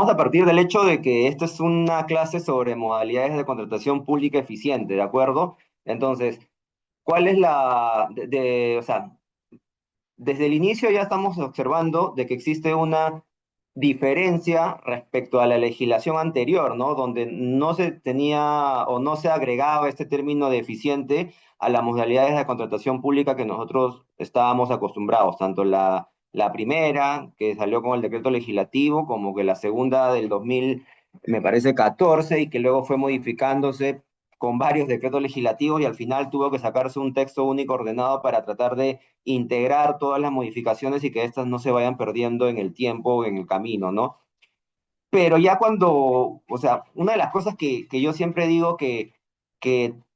a partir del hecho de que esta es una clase sobre modalidades de contratación pública eficiente, ¿de acuerdo? Entonces, ¿cuál es o sea, desde el inicio ya estamos observando de que existe una diferencia respecto a la legislación anterior, ¿no? Donde no se tenía o no se agregaba este término de eficiente a las modalidades de contratación pública que nosotros estábamos acostumbrados, tanto la primera, que salió con el decreto legislativo, como que la segunda del 2000, me parece 14, y que luego fue modificándose con varios decretos legislativos y al final tuvo que sacarse un texto único ordenado para tratar de integrar todas las modificaciones y que éstas no se vayan perdiendo en el tiempo o en el camino, ¿no? Pero ya cuando, o sea, una de las cosas que yo siempre digo que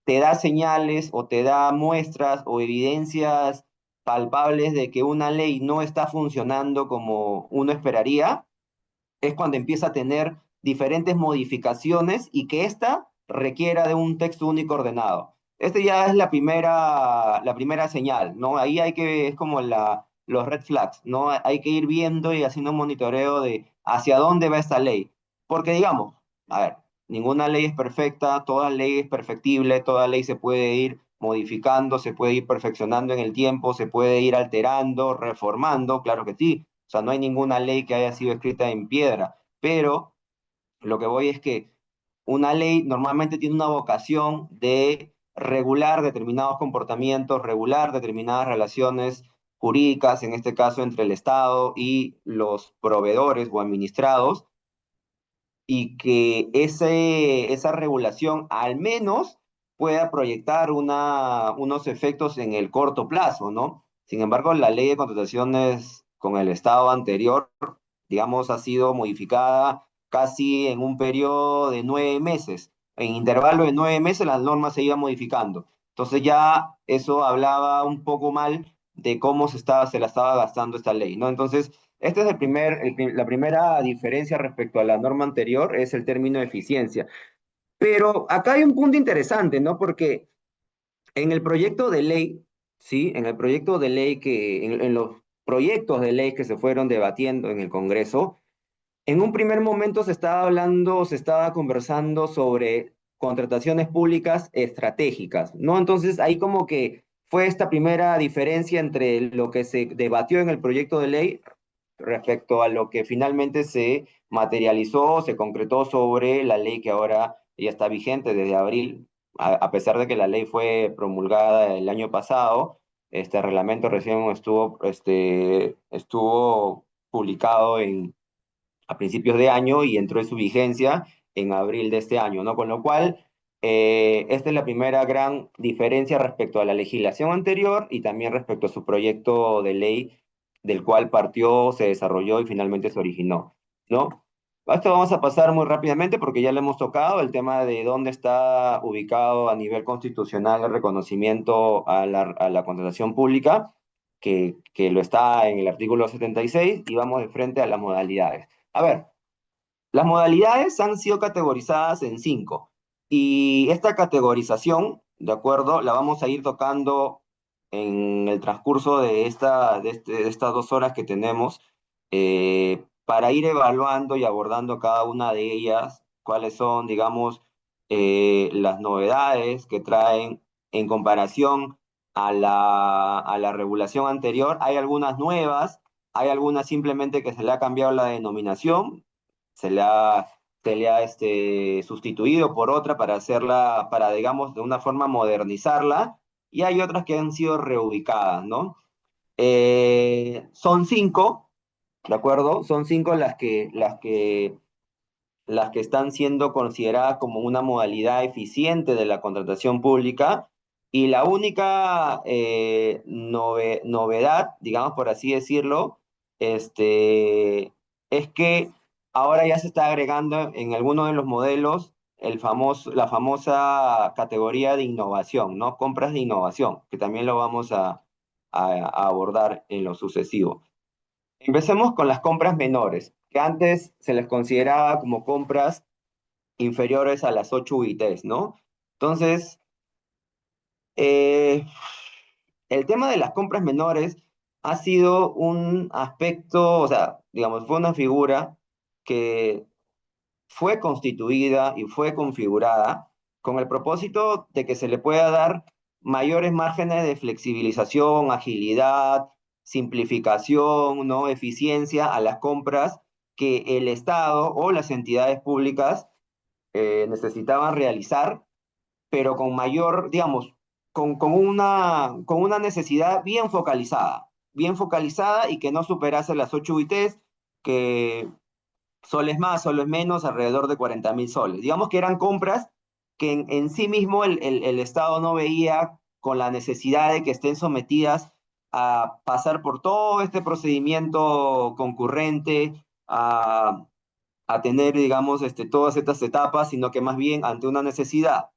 te da señales o te da muestras o evidencias palpables de que una ley no está funcionando como uno esperaría, es cuando empieza a tener diferentes modificaciones y que ésta requiera de un texto único ordenado. Este ya es la primera señal, ¿no? Ahí hay que, es como los red flags, ¿no? Hay que ir viendo y haciendo un monitoreo de hacia dónde va esta ley. Porque digamos, a ver, ninguna ley es perfecta, toda ley es perfectible, toda ley se puede ir modificando, se puede ir perfeccionando en el tiempo, se puede ir alterando, reformando, claro que sí. O sea, no hay ninguna ley que haya sido escrita en piedra, pero lo que voy es que una ley normalmente tiene una vocación de regular determinados comportamientos, regular determinadas relaciones jurídicas, en este caso entre el Estado y los proveedores o administrados, y que esa regulación al menos pueda proyectar unos efectos en el corto plazo, ¿no? Sin embargo, la ley de contrataciones con el Estado anterior, digamos, ha sido modificada casi en un periodo de 9 meses. En intervalo de 9 meses las normas se iban modificando. Entonces ya eso hablaba un poco mal de cómo se la estaba gastando esta ley, ¿no? Entonces, este es la primera diferencia respecto a la norma anterior, es el término eficiencia. Pero acá hay un punto interesante, ¿no? Porque en el proyecto de ley, ¿sí? En el proyecto de ley en los proyectos de ley que se fueron debatiendo en el Congreso, en un primer momento se estaba hablando, se estaba conversando sobre contrataciones públicas estratégicas, ¿no? Entonces ahí como que fue esta primera diferencia entre lo que se debatió en el proyecto de ley respecto a lo que finalmente se materializó, se concretó sobre la ley que ahora ya está vigente desde abril, a pesar de que la ley fue promulgada el año pasado, este reglamento recién estuvo publicado a principios de año y entró en su vigencia en abril de este año, ¿no? Con lo cual, esta es la primera gran diferencia respecto a la legislación anterior y también respecto a su proyecto de ley del cual partió, se desarrolló y finalmente se originó, ¿no? A esto vamos a pasar muy rápidamente porque ya le hemos tocado el tema de dónde está ubicado a nivel constitucional el reconocimiento a la contratación pública, que lo está en el artículo 76, y vamos de frente a las modalidades. A ver, las modalidades han sido categorizadas en cinco y esta categorización, de acuerdo, la vamos a ir tocando en el transcurso de estas 2 horas que tenemos, para ir evaluando y abordando cada una de ellas, cuáles son, digamos, las novedades que traen en comparación a la regulación anterior. Hay algunas nuevas, hay algunas simplemente que se le ha cambiado la denominación, se le ha, se le ha sustituido por otra para hacerla, para, digamos, de una forma modernizarla, y hay otras que han sido reubicadas, ¿no? Son cinco, ¿de acuerdo? Son cinco las que están siendo consideradas como una modalidad eficiente de la contratación pública, y la única novedad, digamos por así decirlo, es que ahora ya se está agregando en algunos de los modelos la famosa categoría de innovación, ¿no? Compras de innovación, que también lo vamos a abordar en lo sucesivo. Empecemos con las compras menores, que antes se les consideraba como compras inferiores a las 8 UITs, ¿no? Entonces, eh, el tema de las compras menores ha sido un aspecto, o sea, digamos, fue una figura que fue constituida y fue configurada con el propósito de que se le pueda dar mayores márgenes de flexibilización, agilidad, simplificación, ¿no? Eficiencia a las compras que el Estado o las entidades públicas necesitaban realizar, pero con mayor, digamos, con una necesidad bien focalizada y que no superase las 8 UITs, que soles más, soles menos, alrededor de 40.000 soles. Digamos que eran compras que en sí mismo el Estado no veía con la necesidad de que estén sometidas a pasar por todo este procedimiento concurrente, a tener, digamos, todas estas etapas, sino que más bien ante una necesidad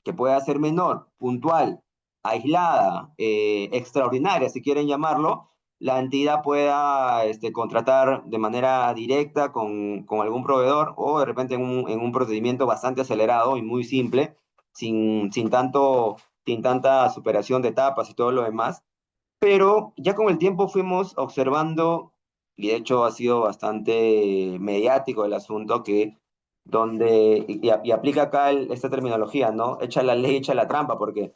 que pueda ser menor, puntual, aislada, extraordinaria, si quieren llamarlo, la entidad pueda contratar de manera directa con algún proveedor o de repente en un procedimiento bastante acelerado y muy simple, sin tanta superación de etapas y todo lo demás. Pero ya con el tiempo fuimos observando, y de hecho ha sido bastante mediático el asunto, que y aplica acá esta terminología, ¿no? Echa la ley, echa la trampa, porque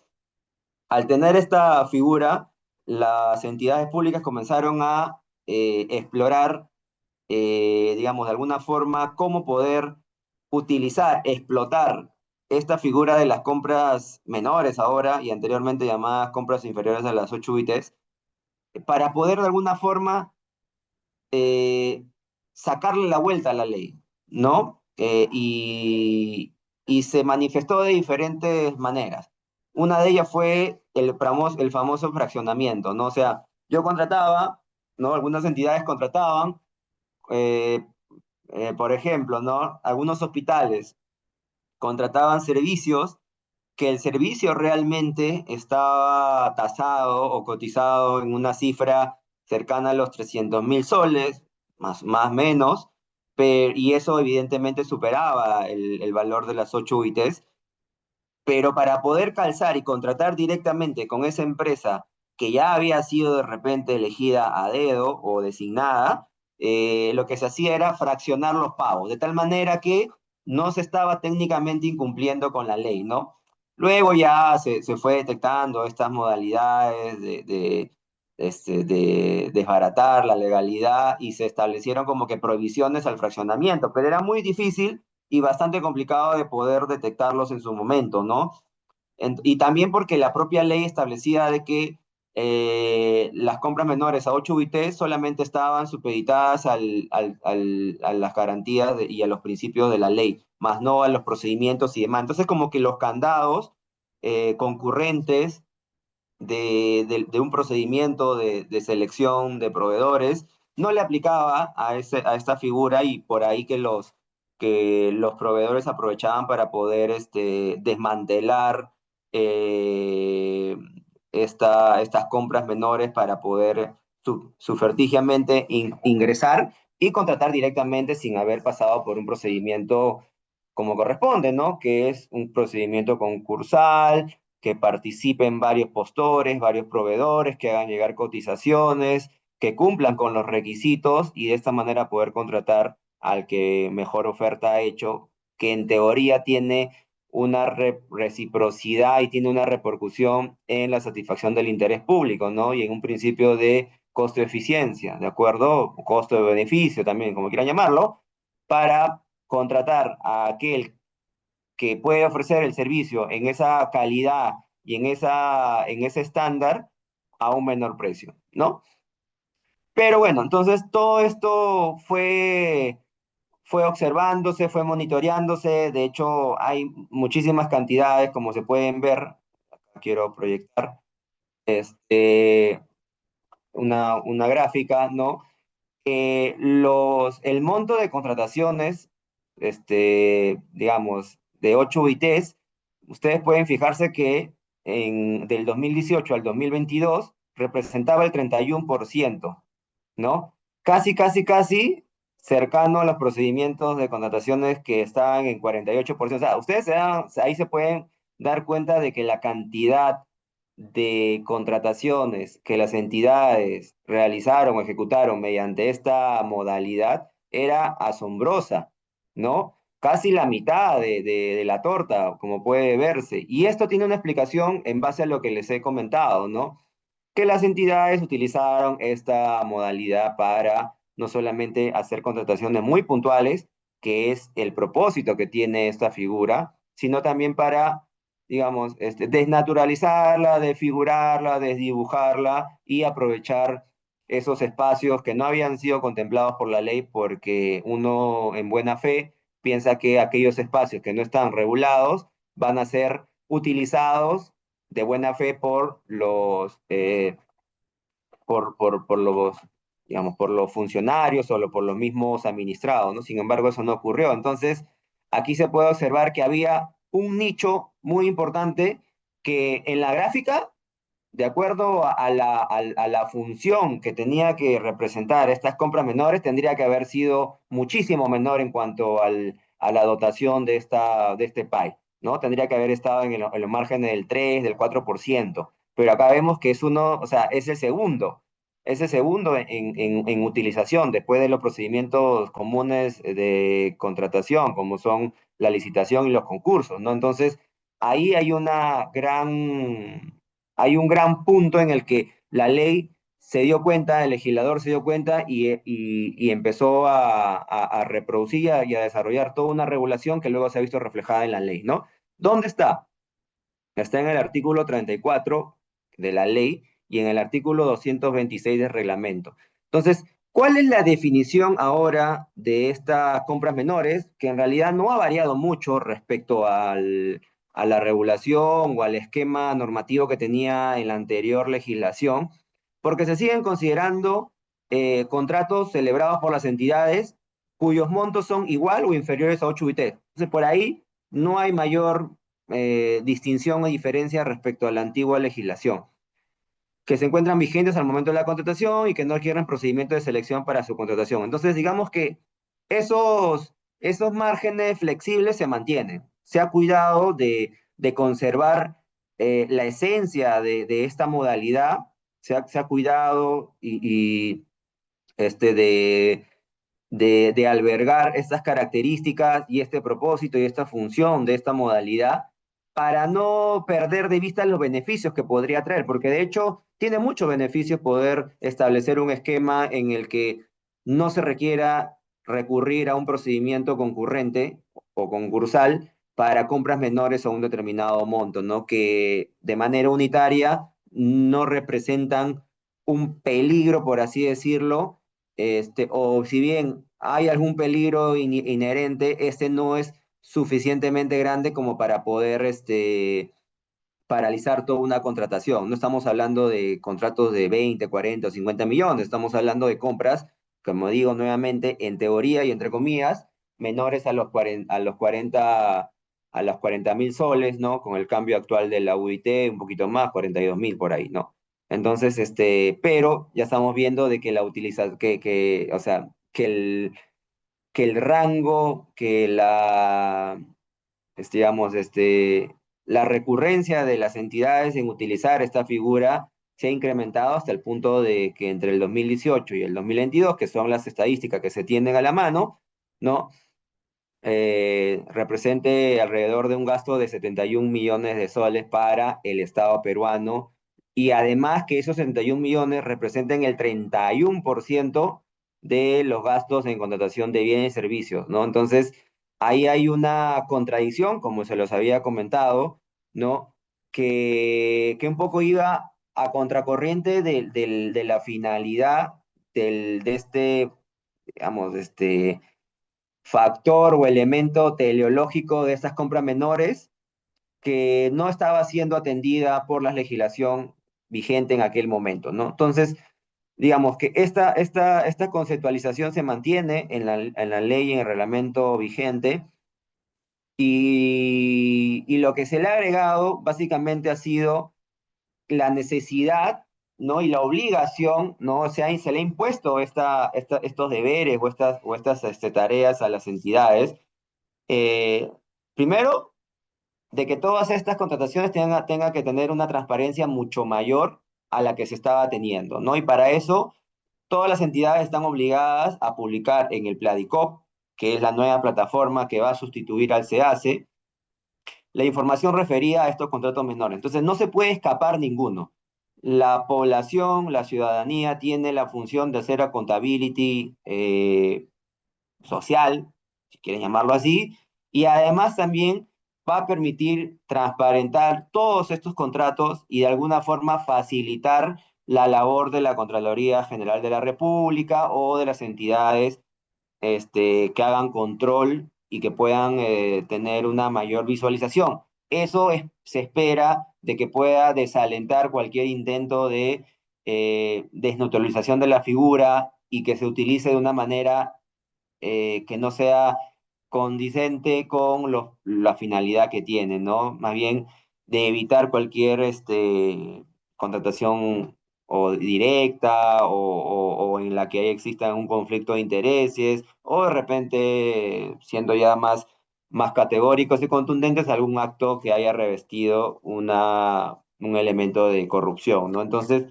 al tener esta figura, las entidades públicas comenzaron a explorar, digamos, de alguna forma, cómo poder utilizar, explotar esta figura de las compras menores ahora y anteriormente llamadas compras inferiores a las 8 UITs, para poder de alguna forma eh, sacarle la vuelta a la ley, ¿no? Y se manifestó de diferentes maneras. Una de ellas fue el famoso fraccionamiento, ¿no? O sea, yo contrataba, ¿no? Algunas entidades contrataban, eh, por ejemplo, ¿no? Algunos hospitales contrataban servicios que el servicio realmente estaba tasado o cotizado en una cifra cercana a los 300.000 soles, más menos, y eso evidentemente superaba el valor de las 8 UITs, pero para poder calzar y contratar directamente con esa empresa que ya había sido de repente elegida a dedo o designada, lo que se hacía era fraccionar los pagos, de tal manera que no se estaba técnicamente incumpliendo con la ley, ¿no? Luego ya se fue detectando estas modalidades de desbaratar la legalidad y se establecieron como que prohibiciones al fraccionamiento, pero era muy difícil y bastante complicado de poder detectarlos en su momento, ¿no? Y también porque la propia ley establecía de que las compras menores a 8 UIT solamente estaban supeditadas a las garantías y a los principios de la ley, más no a los procedimientos y demás. Entonces, como que los candados concurrentes de un procedimiento selección de proveedores, no le aplicaba a esta figura y por ahí que los proveedores aprovechaban para poder desmantelar eh, estas compras menores para poder subvertigiamente ingresar y contratar directamente sin haber pasado por un procedimiento como corresponde, ¿no? Que es un procedimiento concursal, que participen varios postores, varios proveedores, que hagan llegar cotizaciones, que cumplan con los requisitos y de esta manera poder contratar al que mejor oferta ha hecho, que en teoría tiene una reciprocidad y tiene una repercusión en la satisfacción del interés público, ¿no? Y en un principio de costo-eficiencia, ¿de acuerdo? Costo-beneficio también, como quieran llamarlo, para contratar a aquel que puede ofrecer el servicio en esa calidad y en ese estándar a un menor precio, ¿no? Pero bueno, entonces todo esto fue observándose, fue monitoreándose, de hecho hay muchísimas cantidades, como se pueden ver, quiero proyectar este, una gráfica, ¿no? El monto de contrataciones, digamos, de 8 UITs, ustedes pueden fijarse que del 2018 al 2022 representaba el 31%, ¿no? Casi cercano a los procedimientos de contrataciones que estaban en 48%. O sea, ahí se pueden dar cuenta de que la cantidad de contrataciones que las entidades realizaron o ejecutaron mediante esta modalidad era asombrosa, ¿no? casi la mitad de la torta, como puede verse. Y esto tiene una explicación en base a lo que les he comentado, ¿no? Que las entidades utilizaron esta modalidad para no solamente hacer contrataciones muy puntuales, que es el propósito que tiene esta figura, sino también para, digamos, desnaturalizarla, desfigurarla, desdibujarla y aprovechar esos espacios que no habían sido contemplados por la ley porque uno en buena fe piensa que aquellos espacios que no están regulados van a ser utilizados de buena fe por los, digamos, por los funcionarios o por los mismos administrados, ¿no? Sin embargo, eso no ocurrió. Entonces, aquí se puede observar que había un nicho muy importante que en la gráfica, de acuerdo a la función que tenía que representar estas compras menores, tendría que haber sido muchísimo menor en cuanto a la dotación de este PAI, ¿no? Tendría que haber estado en los márgenes del 3, del 4%, pero acá vemos que es uno, o sea, es el segundo en utilización después de los procedimientos comunes de contratación, como son la licitación y los concursos, ¿no? Entonces, ahí hay un gran punto en el que la ley se dio cuenta, el legislador se dio cuenta y empezó a reproducir y a desarrollar toda una regulación que luego se ha visto reflejada en la ley, ¿no? ¿Dónde está? Está en el artículo 34 de la ley y en el artículo 226 del reglamento. Entonces, ¿cuál es la definición ahora de estas compras menores? Que en realidad no ha variado mucho respecto a la regulación o al esquema normativo que tenía en la anterior legislación, porque se siguen considerando contratos celebrados por las entidades cuyos montos son igual o inferiores a 8 UIT. Entonces, por ahí no hay mayor distinción o diferencia respecto a la antigua legislación, que se encuentran vigentes al momento de la contratación y que no requieren procedimiento de selección para su contratación. Entonces, digamos que esos márgenes flexibles se mantienen. Se ha cuidado de conservar la esencia de esta modalidad, se ha cuidado de de albergar estas características y este propósito y esta función de esta modalidad para no perder de vista los beneficios que podría traer, porque de hecho tiene muchos beneficios poder establecer un esquema en el que no se requiera recurrir a un procedimiento concurrente o concursal para compras menores a un determinado monto, ¿no? Que de manera unitaria no representan un peligro, por así decirlo, o si bien hay algún peligro inherente, este no es suficientemente grande como para poder paralizar toda una contratación. No estamos hablando de contratos de 20, 40 o 50 millones, estamos hablando de compras, como digo nuevamente, en teoría y entre comillas, menores a los 40.000 soles, ¿no? Con el cambio actual de la UIT, un poquito más, 42.000 por ahí, ¿no? Entonces, pero ya estamos viendo de que la utiliza, o sea, que el rango, digamos, la recurrencia de las entidades en utilizar esta figura se ha incrementado hasta el punto de que entre el 2018 y el 2022, que son las estadísticas que se tienen a la mano, ¿no? Represente alrededor de un gasto de 71 millones de soles para el Estado peruano y además que esos 71 millones representen el 31% de los gastos en contratación de bienes y servicios, ¿no? Entonces, ahí hay una contradicción, como se los había comentado, ¿no? Que un poco iba a contracorriente de la finalidad de digamos, factor o elemento teleológico de estas compras menores que no estaba siendo atendida por la legislación vigente en aquel momento, ¿no? Entonces, digamos que esta conceptualización se mantiene en la ley y en el reglamento vigente y lo que se le ha agregado básicamente ha sido la necesidad, ¿no? Y la obligación, ¿no? O sea, se le ha impuesto estos deberes o estas tareas a las entidades. Eh, Primero, de que todas estas contrataciones tengan que tener una transparencia mucho mayor a la que se estaba teniendo, ¿no? Y para eso, todas las entidades están obligadas a publicar en el Pladicop, que es la nueva plataforma que va a sustituir al SEACE, la información referida a estos contratos menores. Entonces, no se puede escapar ninguno. La población, la ciudadanía tiene la función de hacer accountability social, si quieren llamarlo así, y además también va a permitir transparentar todos estos contratos y de alguna forma facilitar la labor de la Contraloría General de la República o de las entidades que hagan control y que puedan tener una mayor visualización. Se espera de que pueda desalentar cualquier intento de desnaturalización de la figura y que se utilice de una manera que no sea condicente con la finalidad que tiene, ¿no? Más bien de evitar cualquier contratación o directa o en la que exista un conflicto de intereses o de repente siendo ya más categóricos y contundentes algún acto que haya revestido un elemento de corrupción, ¿no? Entonces,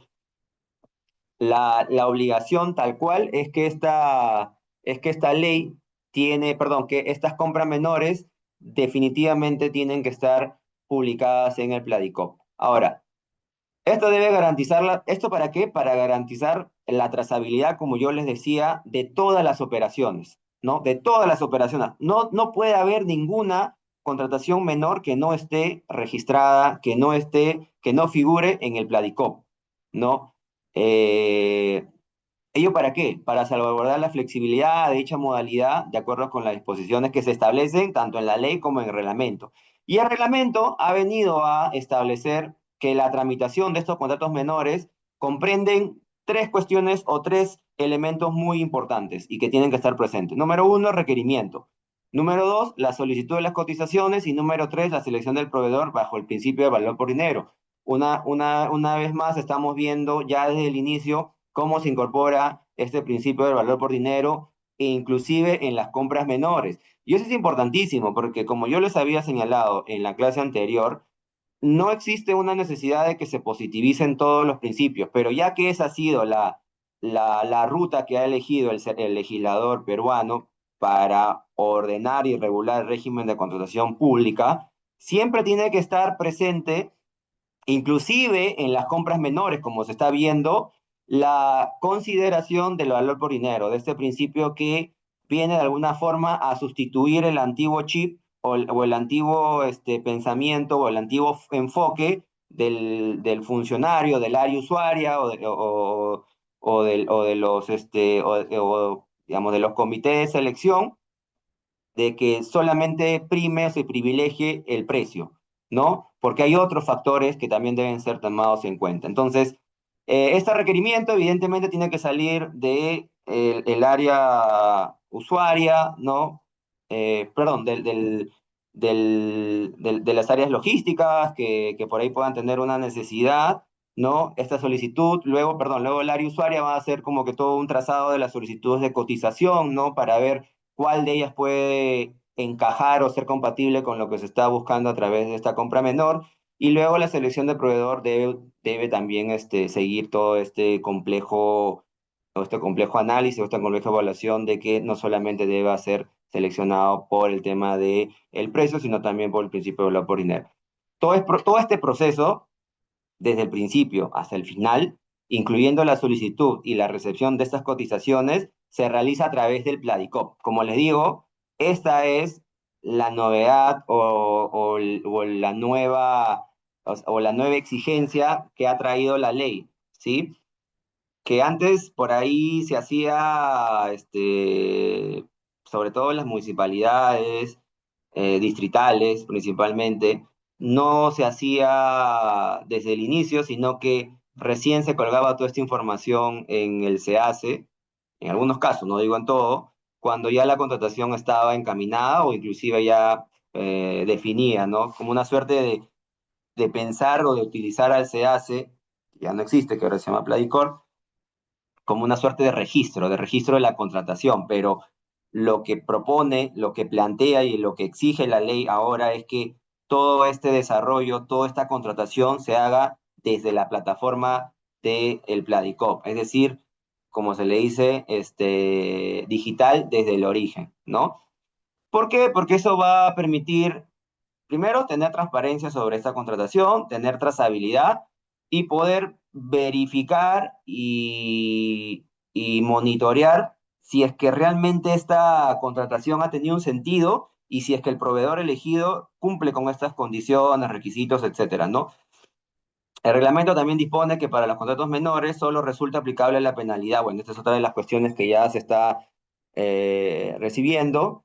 la obligación tal cual es que esta ley tiene, perdón, que estas compras menores definitivamente tienen que estar publicadas en el Pladicop. Ahora, esto debe garantizarla, ¿esto para qué? Para garantizar la trazabilidad, como yo les decía, de todas las operaciones, ¿no? De todas las operaciones. No puede haber ninguna contratación menor que no esté registrada, que no figure en el Pladicop, ¿no? Eh, ¿Ello para qué? Para salvaguardar la flexibilidad de dicha modalidad de acuerdo con las disposiciones que se establecen tanto en la ley como en el reglamento. Y el reglamento ha venido a establecer que la tramitación de estos contratos menores comprenden tres cuestiones o tres elementos muy importantes y que tienen que estar presentes. Número uno, requerimiento. Número dos, la solicitud de las cotizaciones. Y número tres, la selección del proveedor bajo el principio de valor por dinero. Una vez más estamos viendo ya desde el inicio cómo se incorpora este principio del valor por dinero, e inclusive en las compras menores. Y eso es importantísimo, porque como yo les había señalado en la clase anterior, no existe una necesidad de que se positivicen todos los principios, pero ya que esa ha sido la ruta que ha elegido el legislador peruano para ordenar y regular el régimen de contratación pública, siempre tiene que estar presente inclusive en las compras menores, como se está viendo, la consideración del valor por dinero, de este principio que viene de alguna forma a sustituir el antiguo chip o el antiguo pensamiento o el antiguo enfoque del funcionario, del área usuaria o de los, digamos, de los comités de selección de que solamente prime o se privilegie el precio, ¿no? Porque hay otros factores que también deben ser tomados en cuenta. Entonces, este requerimiento evidentemente tiene que salir de el área usuaria, ¿no? Perdón, de las áreas logísticas que por ahí puedan tener una necesidad, ¿no? Esta solicitud, luego el área usuaria va a hacer como que todo un trazado de las solicitudes de cotización, ¿no? Para ver cuál de ellas puede encajar o ser compatible con lo que se está buscando a través de esta compra menor. Y luego la selección de proveedor debe también seguir todo este complejo análisis o esta compleja evaluación de que no solamente debe ser seleccionado por el tema de el precio, sino también por el principio de valor por dinero. Todo este proceso desde el principio hasta el final, incluyendo la solicitud y la recepción de estas cotizaciones, se realiza a través del Pladicop. Como les digo, esta es la novedad o la nueva exigencia que ha traído la ley, ¿sí? Que antes por ahí se hacía, sobre todo en las municipalidades, distritales principalmente, no se hacía desde el inicio, sino que recién se colgaba toda esta información en el SEACE, en algunos casos, no digo en todo, cuando ya la contratación estaba encaminada o inclusive ya definida, ¿no? Como una suerte de pensar o de utilizar al SEACE, ya no existe, que ahora se llama Pladicor, como una suerte de registro de la contratación, pero lo que propone, lo que plantea y lo que exige la ley ahora es que todo este desarrollo, toda esta contratación se haga desde la plataforma del Pladicop, es decir, como se le dice, digital desde el origen, ¿no? ¿Por qué? Porque eso va a permitir, primero, tener transparencia sobre esta contratación, tener trazabilidad y poder verificar y monitorear si es que realmente esta contratación ha tenido un sentido y si es que el proveedor elegido cumple con estas condiciones, requisitos, etcétera, ¿no? El reglamento también dispone que para los contratos menores solo resulta aplicable la penalidad. Bueno, esta es otra de las cuestiones que ya se está recibiendo.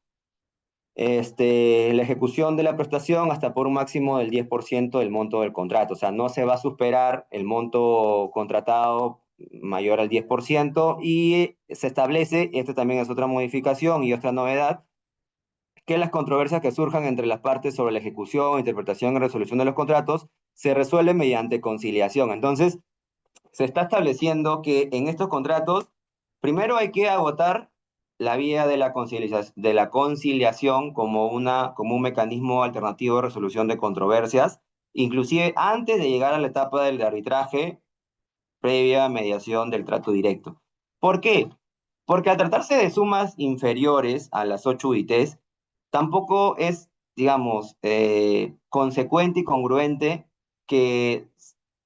La ejecución de la prestación hasta por un máximo del 10% del monto del contrato. O sea, no se va a superar el monto contratado mayor al 10% y se establece, esta también es otra modificación y otra novedad, que las controversias que surjan entre las partes sobre la ejecución, interpretación y resolución de los contratos se resuelven mediante conciliación. Entonces, se está estableciendo que en estos contratos, primero hay que agotar la vía de la conciliación como, como un mecanismo alternativo de resolución de controversias, inclusive antes de llegar a la etapa del arbitraje previa mediación del trato directo. ¿Por qué? Porque al tratarse de sumas inferiores a las 8 UITs, tampoco es, digamos, consecuente y congruente que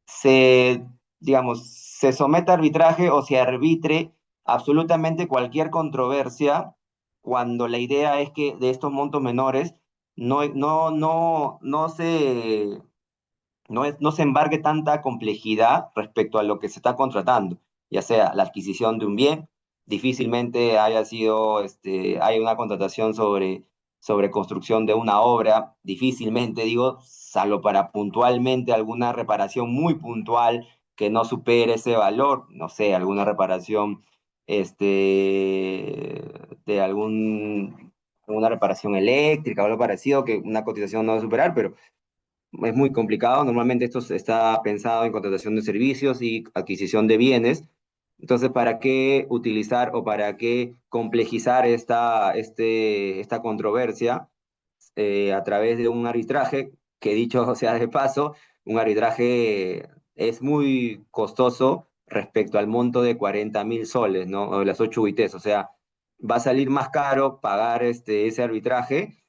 se, digamos, se someta a arbitraje o se arbitre absolutamente cualquier controversia cuando la idea es que de estos montos menores no se embargue tanta complejidad respecto a lo que se está contratando, ya sea la adquisición de un bien, difícilmente hay una contratación sobre construcción de una obra, difícilmente, digo, salvo para puntualmente alguna reparación muy puntual que no supere ese valor, no sé, alguna reparación de alguna reparación eléctrica o algo parecido, que una cotización no va a superar, pero es muy complicado. Normalmente esto está pensado en contratación de servicios y adquisición de bienes. Entonces, ¿para qué utilizar o para qué complejizar esta controversia a través de un arbitraje? Que dicho sea de paso, un arbitraje es muy costoso respecto al monto de 40.000 soles, ¿no? O de las 8 UITs. O sea, va a salir más caro pagar ese arbitraje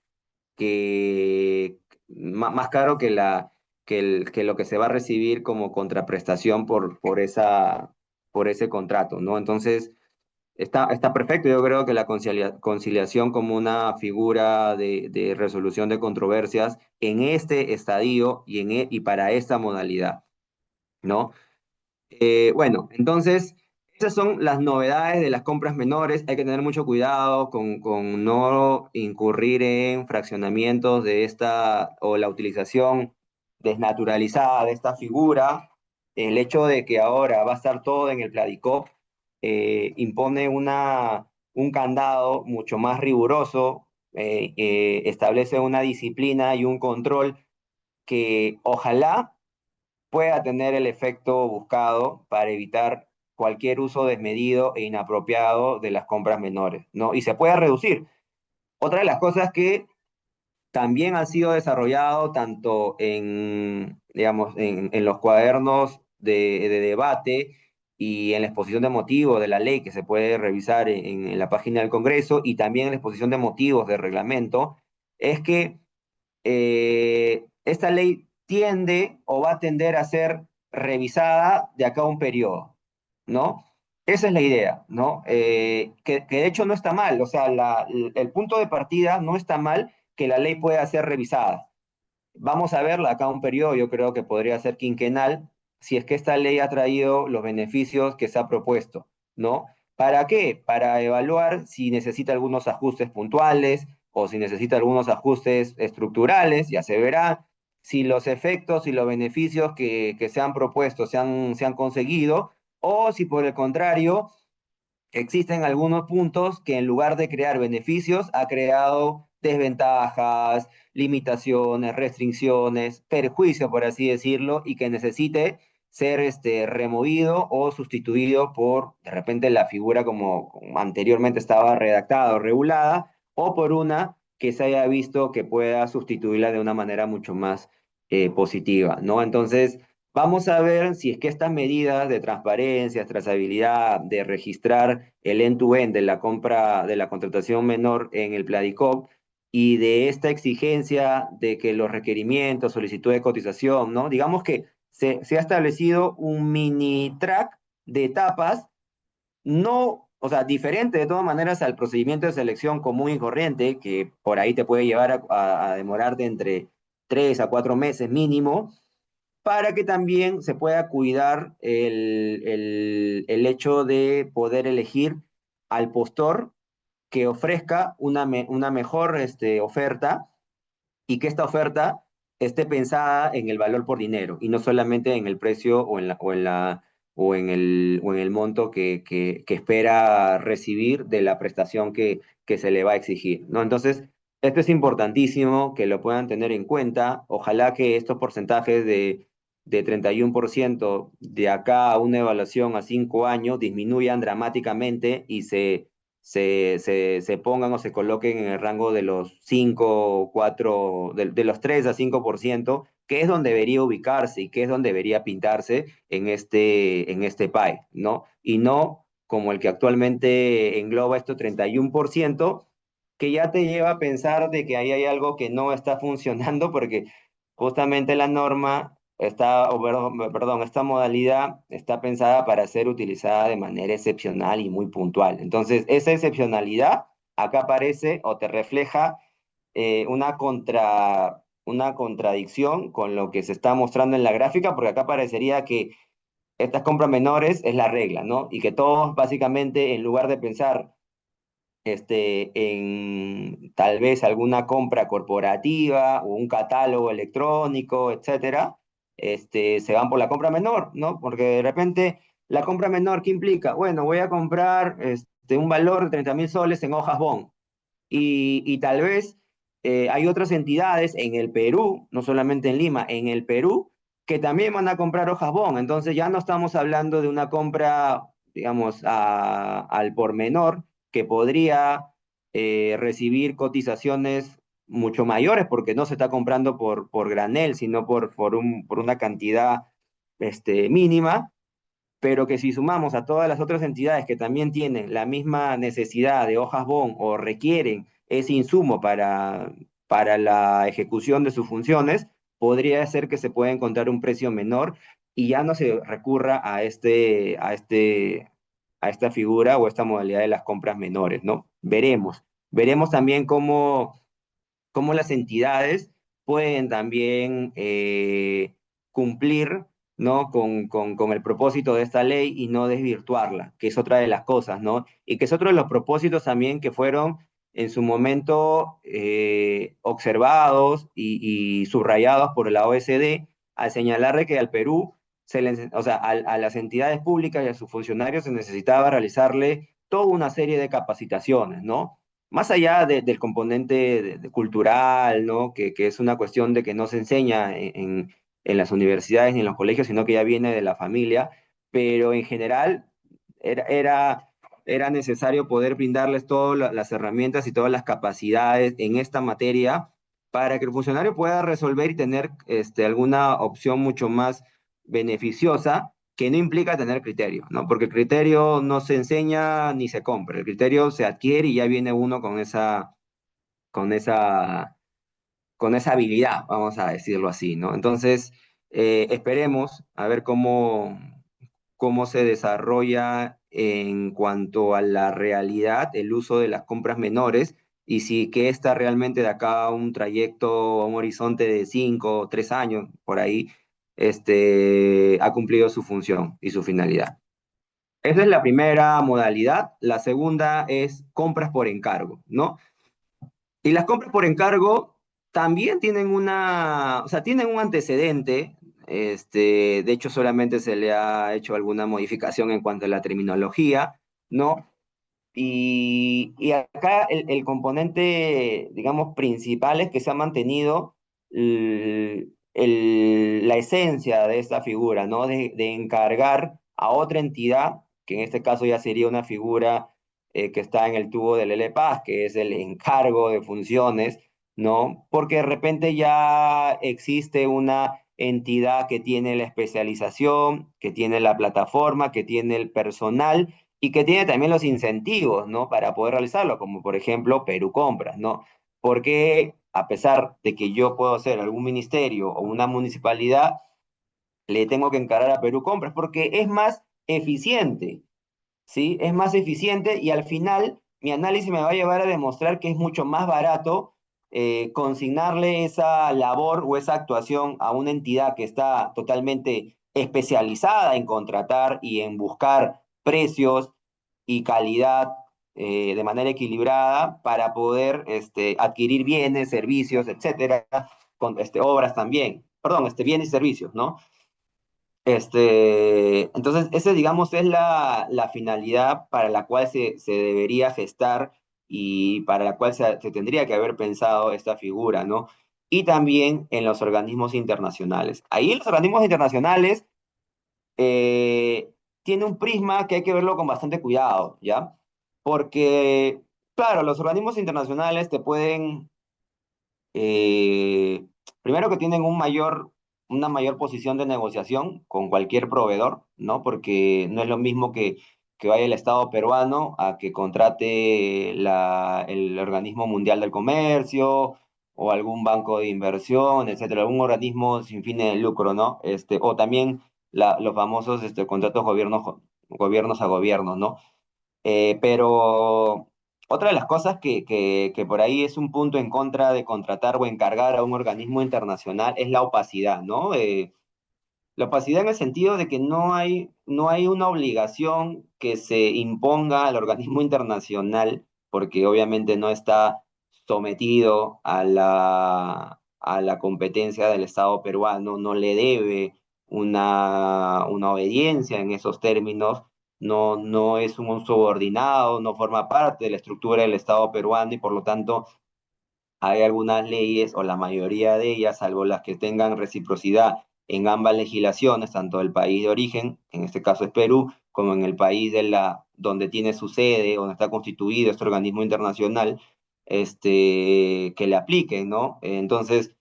que más caro que lo que se va a recibir como contraprestación por ese contrato, ¿no? Entonces, está perfecto. Yo creo que la conciliación como una figura de resolución de controversias en este estadio y para esta modalidad, ¿no? Bueno, entonces, esas son las novedades de las compras menores. Hay que tener mucho cuidado con no incurrir en fraccionamientos de esta o la utilización desnaturalizada de esta figura. El hecho de que ahora va a estar todo en el Pladicop impone un candado mucho más riguroso, establece una disciplina y un control que ojalá pueda tener el efecto buscado para evitar cualquier uso desmedido e inapropiado de las compras menores, ¿no? Y se puede reducir. Otra de las cosas que también ha sido desarrollado tanto digamos, en los cuadernos de debate y en la exposición de motivos de la ley que se puede revisar en la página del Congreso y también en la exposición de motivos del reglamento, es que esta ley tiende o va a tender a ser revisada de acá a un periodo, ¿no? Esa es la idea, ¿no? Que de hecho no está mal, o sea, el punto de partida no está mal que la ley pueda ser revisada. Vamos a verla acá a un periodo, yo creo que podría ser quinquenal, si es que esta ley ha traído los beneficios que se ha propuesto, ¿no? ¿Para qué? Para evaluar si necesita algunos ajustes puntuales o si necesita algunos ajustes estructurales, ya se verá si los efectos y los beneficios que se han propuesto se han conseguido, o si por el contrario existen algunos puntos que en lugar de crear beneficios, ha creado desventajas, limitaciones, restricciones, perjuicio, por así decirlo, y que necesite ser removido o sustituido por, de repente, la figura como anteriormente estaba redactada o regulada, o por una que se haya visto que pueda sustituirla de una manera mucho más positiva, ¿no? Entonces, vamos a ver si es que estas medidas de transparencia, trazabilidad, de registrar el end-to-end de la compra, de la contratación menor en el Pladicop y de esta exigencia de que los requerimientos, solicitud de cotización, ¿no? Digamos que se ha establecido un mini track de etapas no, o sea, diferente de todas maneras al procedimiento de selección común y corriente, que por ahí te puede llevar a demorarte entre 3 a 4 meses mínimo, para que también se pueda cuidar el hecho de poder elegir al postor que ofrezca una mejor oferta y que esta oferta esté pensada en el valor por dinero y no solamente en el precio o en el monto que espera recibir de la prestación que se le va a exigir, ¿no? Entonces, esto es importantísimo que lo puedan tener en cuenta. Ojalá que estos porcentajes de 31% de acá a una evaluación a 5 años disminuyan dramáticamente y se pongan o se coloquen en el rango de los 5 4 de los 3 a 5%, que es donde debería ubicarse y que es donde debería pintarse en este pie, ¿no? Y no como el que actualmente engloba esto 31%, que ya te lleva a pensar de que ahí hay algo que no está funcionando porque justamente la norma está, perdón, esta modalidad está pensada para ser utilizada de manera excepcional y muy puntual. Entonces, esa excepcionalidad acá aparece o te refleja una contradicción con lo que se está mostrando en la gráfica, porque acá parecería que estas compras menores es la regla, ¿no? Y que todos básicamente, en lugar de pensar en tal vez alguna compra corporativa o un catálogo electrónico, etcétera, se van por la compra menor, ¿no? Porque de repente la compra menor, ¿qué implica? Bueno, voy a comprar un valor de 30.000 soles en hojas BON y tal vez hay otras entidades en el Perú, no solamente en Lima, en el Perú, que también van a comprar hojas BON. Entonces ya no estamos hablando de una compra, digamos, al por menor, que podría recibir cotizaciones mucho mayores, porque no se está comprando por granel, sino por una cantidad mínima, pero que si sumamos a todas las otras entidades que también tienen la misma necesidad de hojas BON o requieren ese insumo para la ejecución de sus funciones, podría ser que se pueda encontrar un precio menor y ya no se recurra a esta figura o esta modalidad de las compras menores, ¿no? Veremos también cómo las entidades pueden también cumplir, ¿no? Con el propósito de esta ley y no desvirtuarla, que es otra de las cosas, ¿no? Y que es otro de los propósitos también que fueron en su momento observados y subrayados por la OECD al señalar que al Perú, o sea, a las entidades públicas y a sus funcionarios se necesitaba realizarle toda una serie de capacitaciones, ¿no? Más allá del componente cultural, ¿no? Que es una cuestión de que no se enseña en las universidades ni en los colegios, sino que ya viene de la familia, pero en general era, era, era necesario poder brindarles todas las herramientas y todas las capacidades en esta materia para que el funcionario pueda resolver y tener alguna opción mucho más beneficiosa que no implica tener criterio, ¿no? Porque el criterio no se enseña ni se compra, el criterio se adquiere y ya viene uno con esa, con esa habilidad, vamos a decirlo así, ¿no? Entonces, esperemos a ver cómo se desarrolla en cuanto a la realidad el uso de las compras menores y si que esta realmente de acá a un trayecto, a un horizonte de 5 o 3 años, por ahí, ha cumplido su función y su finalidad. Esa es la primera modalidad. La segunda es compras por encargo, ¿no? Y las compras por encargo también tienen o sea, tienen un antecedente. De hecho, solamente se le ha hecho alguna modificación en cuanto a la terminología, ¿no? Y acá el componente, digamos, principal es que se ha mantenido la esencia de esta figura, ¿no? De encargar a otra entidad, que en este caso ya sería una figura que está en el tubo del LPAS, que es el encargo de funciones, ¿no? Porque de repente ya existe una entidad que tiene la especialización, que tiene la plataforma, que tiene el personal y que tiene también los incentivos, ¿no? Para poder realizarlo, como por ejemplo Perú Compras, ¿no? Porque a pesar de que yo puedo ser algún ministerio o una municipalidad, le tengo que encarar a Perú Compras porque es más eficiente. ¿Sí? Es más eficiente y al final mi análisis me va a llevar a demostrar que es mucho más barato consignarle esa labor o esa actuación a una entidad que está totalmente especializada en contratar y en buscar precios y calidad de manera equilibrada para poder adquirir bienes, servicios, etcétera, con obras también, perdón, bienes y servicios, ¿no? Entonces, esa, digamos, es la finalidad para la cual se debería gestar y para la cual se tendría que haber pensado esta figura, ¿no? Y también en los organismos internacionales. Ahí los organismos internacionales tiene un prisma que hay que verlo con bastante cuidado, ¿ya? Porque, claro, los organismos internacionales te pueden eh, primero que tienen una mayor posición de negociación con cualquier proveedor, ¿no? Porque no es lo mismo que vaya el Estado peruano a que contrate el Organismo Mundial del Comercio o algún banco de inversión, etcétera, algún organismo sin fines de lucro, ¿no? O también los famosos contratos gobiernos a gobiernos, ¿no? Pero otra de las cosas que por ahí es un punto en contra de contratar o encargar a un organismo internacional es la opacidad, ¿no? La opacidad en el sentido de que no hay una obligación que se imponga al organismo internacional, porque obviamente no está sometido a la competencia del Estado peruano, no le debe una obediencia en esos términos, no es un subordinado, no forma parte de la estructura del Estado peruano y por lo tanto hay algunas leyes, o la mayoría de ellas, salvo las que tengan reciprocidad en ambas legislaciones, tanto del país de origen, en este caso es Perú, como en el país donde tiene su sede, donde está constituido este organismo internacional, que le apliquen, ¿no? Entonces,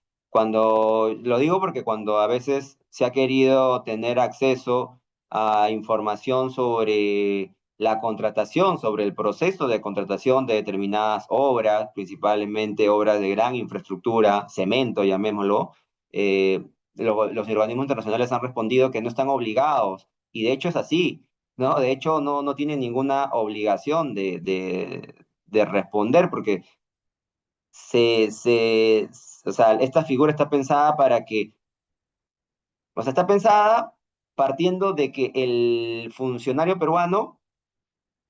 lo digo porque cuando a veces se ha querido tener acceso a información sobre la contratación, sobre el proceso de contratación de determinadas obras, principalmente obras de gran infraestructura, cemento, llamémoslo, eh, los organismos internacionales han respondido que no están obligados, y de hecho es así, ¿no? De hecho no tienen ninguna obligación de responder, porque o sea, esta figura está pensada o sea, está pensada partiendo de que el funcionario peruano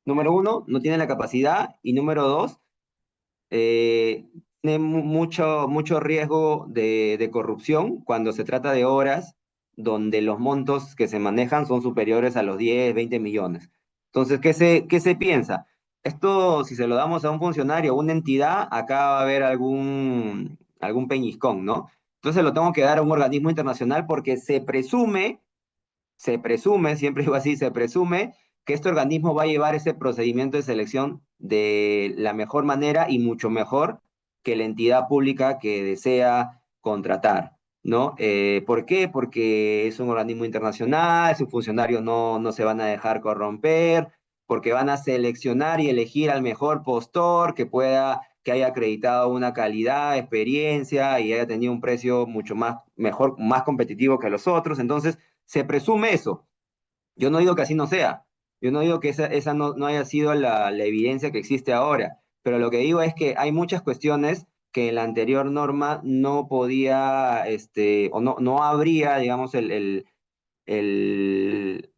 número uno, no tiene la capacidad y número dos, tiene mucho riesgo de corrupción cuando se trata de horas donde los montos que se manejan son superiores a los 10, 20 millones. Entonces, qué se piensa? Esto, si se lo damos a un funcionario o una entidad, acá va a haber algún peñiscón, ¿no? Entonces lo tengo que dar a un organismo internacional porque siempre digo así, se presume que este organismo va a llevar ese procedimiento de selección de la mejor manera y mucho mejor que la entidad pública que desea contratar, ¿no? ¿Por qué? Porque es un organismo internacional, sus funcionarios no se van a dejar corromper, porque van a seleccionar y elegir al mejor postor que haya acreditado una calidad, experiencia y haya tenido un precio mucho más, mejor, más competitivo que los otros. Entonces, se presume eso. Yo no digo que así no sea. Yo no digo que esa no haya sido la evidencia que existe ahora. Pero lo que digo es que hay muchas cuestiones que en la anterior norma no podía, o no habría, digamos, el, el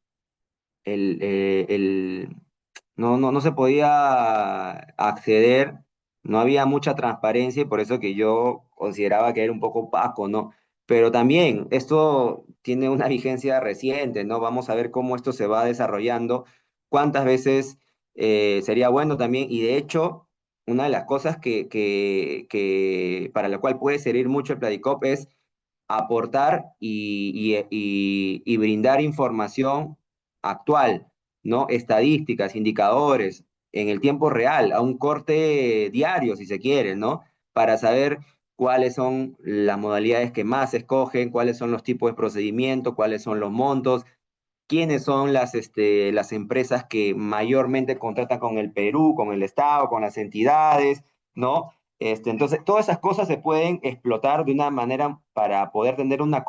no se podía acceder, no había mucha transparencia y por eso que yo consideraba que era un poco opaco, ¿no? Pero también esto tiene una vigencia reciente, ¿no? Vamos a ver cómo esto se va desarrollando, cuántas veces sería bueno también, y de hecho, una de las cosas que para la cual puede servir mucho el Pladicop es aportar y brindar información actual, ¿no? Estadísticas, indicadores, en el tiempo real, a un corte diario, si se quiere, ¿no? Para saber cuáles son las modalidades que más se escogen, cuáles son los tipos de procedimiento, cuáles son los montos, quiénes son las empresas que mayormente contratan con el Perú, con el Estado, con las entidades, ¿no? Entonces, todas esas cosas se pueden explotar de una manera para poder tener una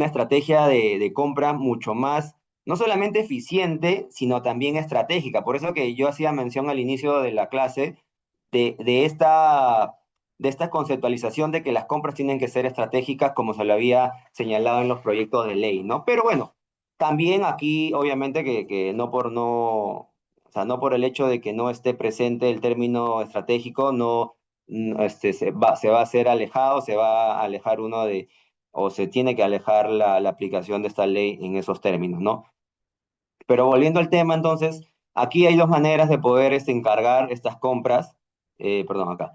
estrategia de compra mucho más, no solamente eficiente, sino también estratégica. Por eso que yo hacía mención al inicio de la clase de esta conceptualización de que las compras tienen que ser estratégicas, como se lo había señalado en los proyectos de ley, ¿no? Pero bueno, también aquí, obviamente, que o sea, no por el hecho de que no esté presente el término estratégico, se va a ser alejado, se va a alejar uno o se tiene que alejar la aplicación de esta ley en esos términos, ¿no? Pero volviendo al tema, entonces, aquí hay dos maneras de poder encargar estas compras, perdón, acá.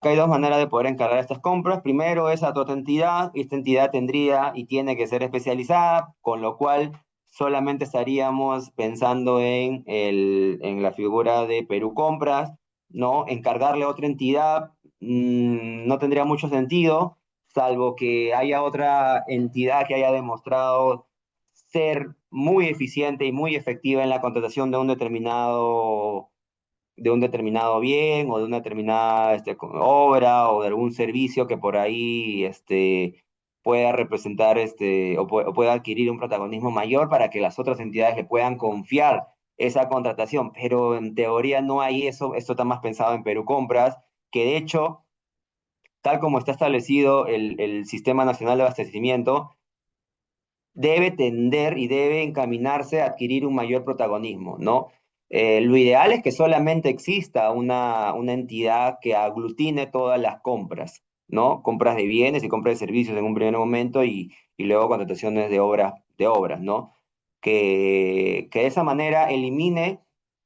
Acá hay dos maneras de poder encargar estas compras. Primero es a tu entidad, y esta entidad tendría y tiene que ser especializada, con lo cual solamente estaríamos pensando en la figura de Perú Compras, ¿no? Encargarle a otra entidad no tendría mucho sentido, salvo que haya otra entidad que haya demostrado ser muy eficiente y muy efectiva en la contratación de un determinado bien o de una determinada obra o de algún servicio que por ahí pueda representar o pueda adquirir un protagonismo mayor para que las otras entidades le puedan confiar esa contratación. Pero en teoría no hay eso, esto está más pensado en Perú Compras, que de hecho, tal como está establecido el Sistema Nacional de Abastecimiento, debe tender y debe encaminarse a adquirir un mayor protagonismo, ¿no? Lo ideal es que solamente exista una entidad que aglutine todas las compras, ¿no? Compras de bienes y compras de servicios en un primer momento y luego contrataciones de obras, ¿no? Que de esa manera elimine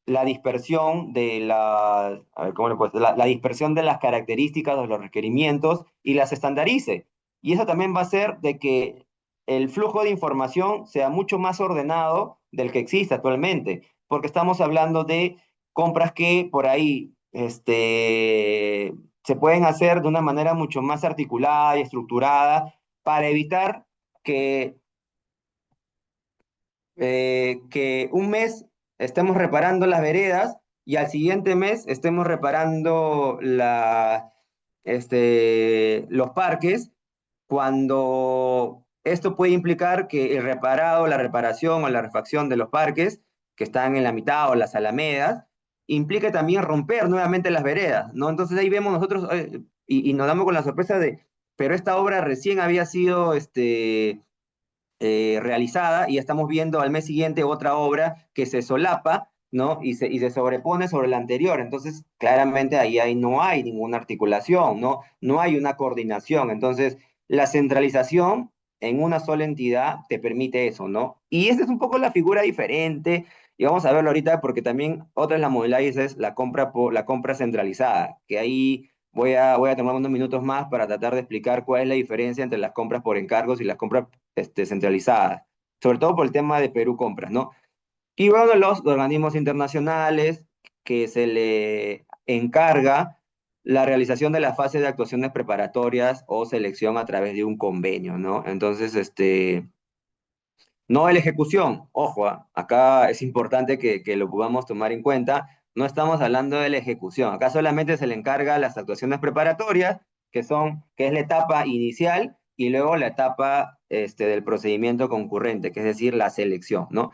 la dispersión a ver, ¿cómo le puedo decir? La dispersión de las características de los requerimientos y las estandarice. Y eso también va a hacer de que el flujo de información sea mucho más ordenado del que existe actualmente, porque estamos hablando de compras que por ahí se pueden hacer de una manera mucho más articulada y estructurada para evitar que, que un mes estemos reparando las veredas y al siguiente mes estemos reparando los parques, cuando esto puede implicar que el reparado, la reparación o la refacción de los parques que están en la mitad o las alamedas, implica también romper nuevamente las veredas, ¿no? Entonces ahí vemos nosotros y nos damos con la sorpresa pero esta obra recién había sido realizada y estamos viendo al mes siguiente otra obra que se solapa, ¿no? Y se sobrepone sobre la anterior. Entonces, claramente ahí no hay ninguna articulación, ¿no? No hay una coordinación. Entonces, la centralización en una sola entidad te permite eso, ¿no? Y esa es un poco la figura diferente, y vamos a verlo ahorita porque también otra de las modalidades es la compra centralizada, que ahí voy a tomar unos minutos más para tratar de explicar cuál es la diferencia entre las compras por encargos y las compras centralizadas, sobre todo por el tema de Perú Compras, ¿no? Y bueno, los organismos internacionales que se le encarga la realización de la fase de actuaciones preparatorias o selección a través de un convenio, ¿no? Entonces, no de la ejecución, ojo, acá es importante que lo podamos tomar en cuenta, no estamos hablando de la ejecución, acá solamente se le encarga las actuaciones preparatorias, que es la etapa inicial, y luego la etapa del procedimiento concurrente, que es decir, la selección, ¿no?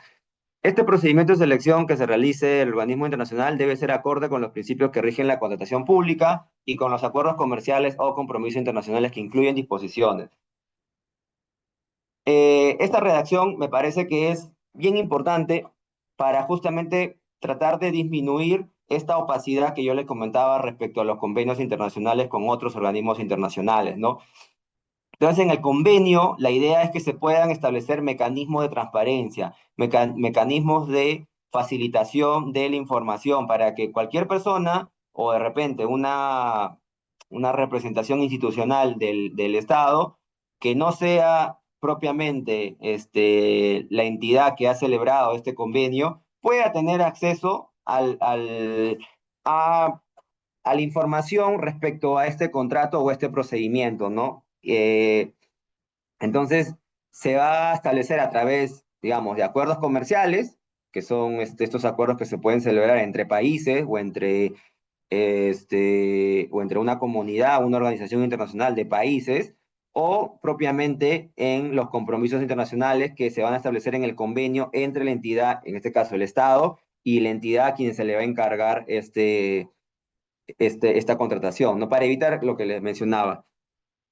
Este procedimiento de selección que se realice el organismo internacional debe ser acorde con los principios que rigen la contratación pública y con los acuerdos comerciales o compromisos internacionales que incluyen disposiciones. Esta redacción me parece que es bien importante para justamente tratar de disminuir esta opacidad que yo le comentaba respecto a los convenios internacionales con otros organismos internacionales, ¿no? Entonces, en el convenio, la idea es que se puedan establecer mecanismos de transparencia, mecanismos de facilitación de la información para que cualquier persona o de repente una representación institucional del Estado que no sea propiamente la entidad que ha celebrado este convenio pueda tener acceso a a la información respecto a este contrato o este procedimiento, ¿no? Entonces, se va a establecer a través, digamos, de acuerdos comerciales, que son estos acuerdos que se pueden celebrar entre países o entre una comunidad, una organización internacional de países, o propiamente en los compromisos internacionales que se van a establecer en el convenio entre la entidad, en este caso el Estado, y la entidad a quien se le va a encargar esta contratación, ¿no? Para evitar lo que les mencionaba.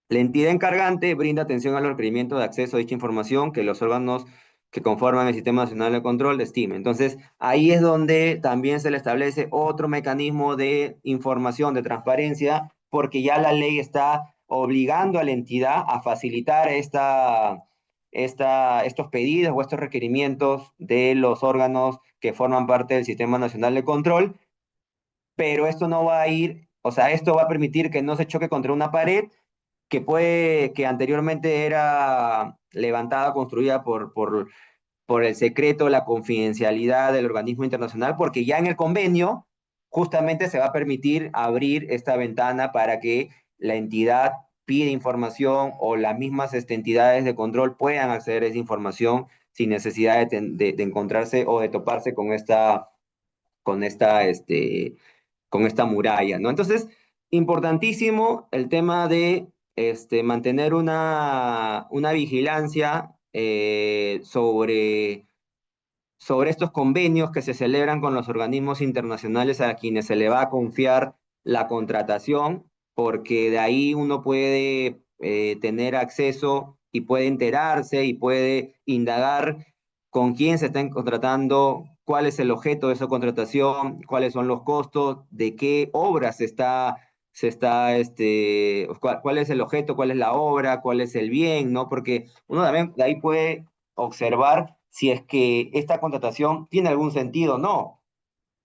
La entidad encargante brinda atención a los requerimientos de acceso a dicha información que los órganos que conforman el Sistema Nacional de Control estimen. Entonces, ahí es donde también se le establece otro mecanismo de información, de transparencia, porque ya la ley está obligando a la entidad a facilitar estos pedidos o estos requerimientos de los órganos que forman parte del Sistema Nacional de Control, pero esto no va a ir, o sea, esto va a permitir que no se choque contra una pared que anteriormente era levantada, construida por el secreto, la confidencialidad del organismo internacional, porque ya en el convenio justamente se va a permitir abrir esta ventana para que la entidad pide información o las mismas entidades de control puedan acceder a esa información sin necesidad de encontrarse o de toparse con esta, este, con esta muralla, ¿no? Entonces, importantísimo el tema de mantener una vigilancia sobre estos convenios que se celebran con los organismos internacionales a quienes se le va a confiar la contratación, porque de ahí uno puede tener acceso y puede enterarse y puede indagar con quién se está contratando, cuál es el objeto de esa contratación, cuáles son los costos, de qué obra cuál es el objeto, cuál es la obra, cuál es el bien, ¿no? Porque uno también de ahí puede observar si es que esta contratación tiene algún sentido o no,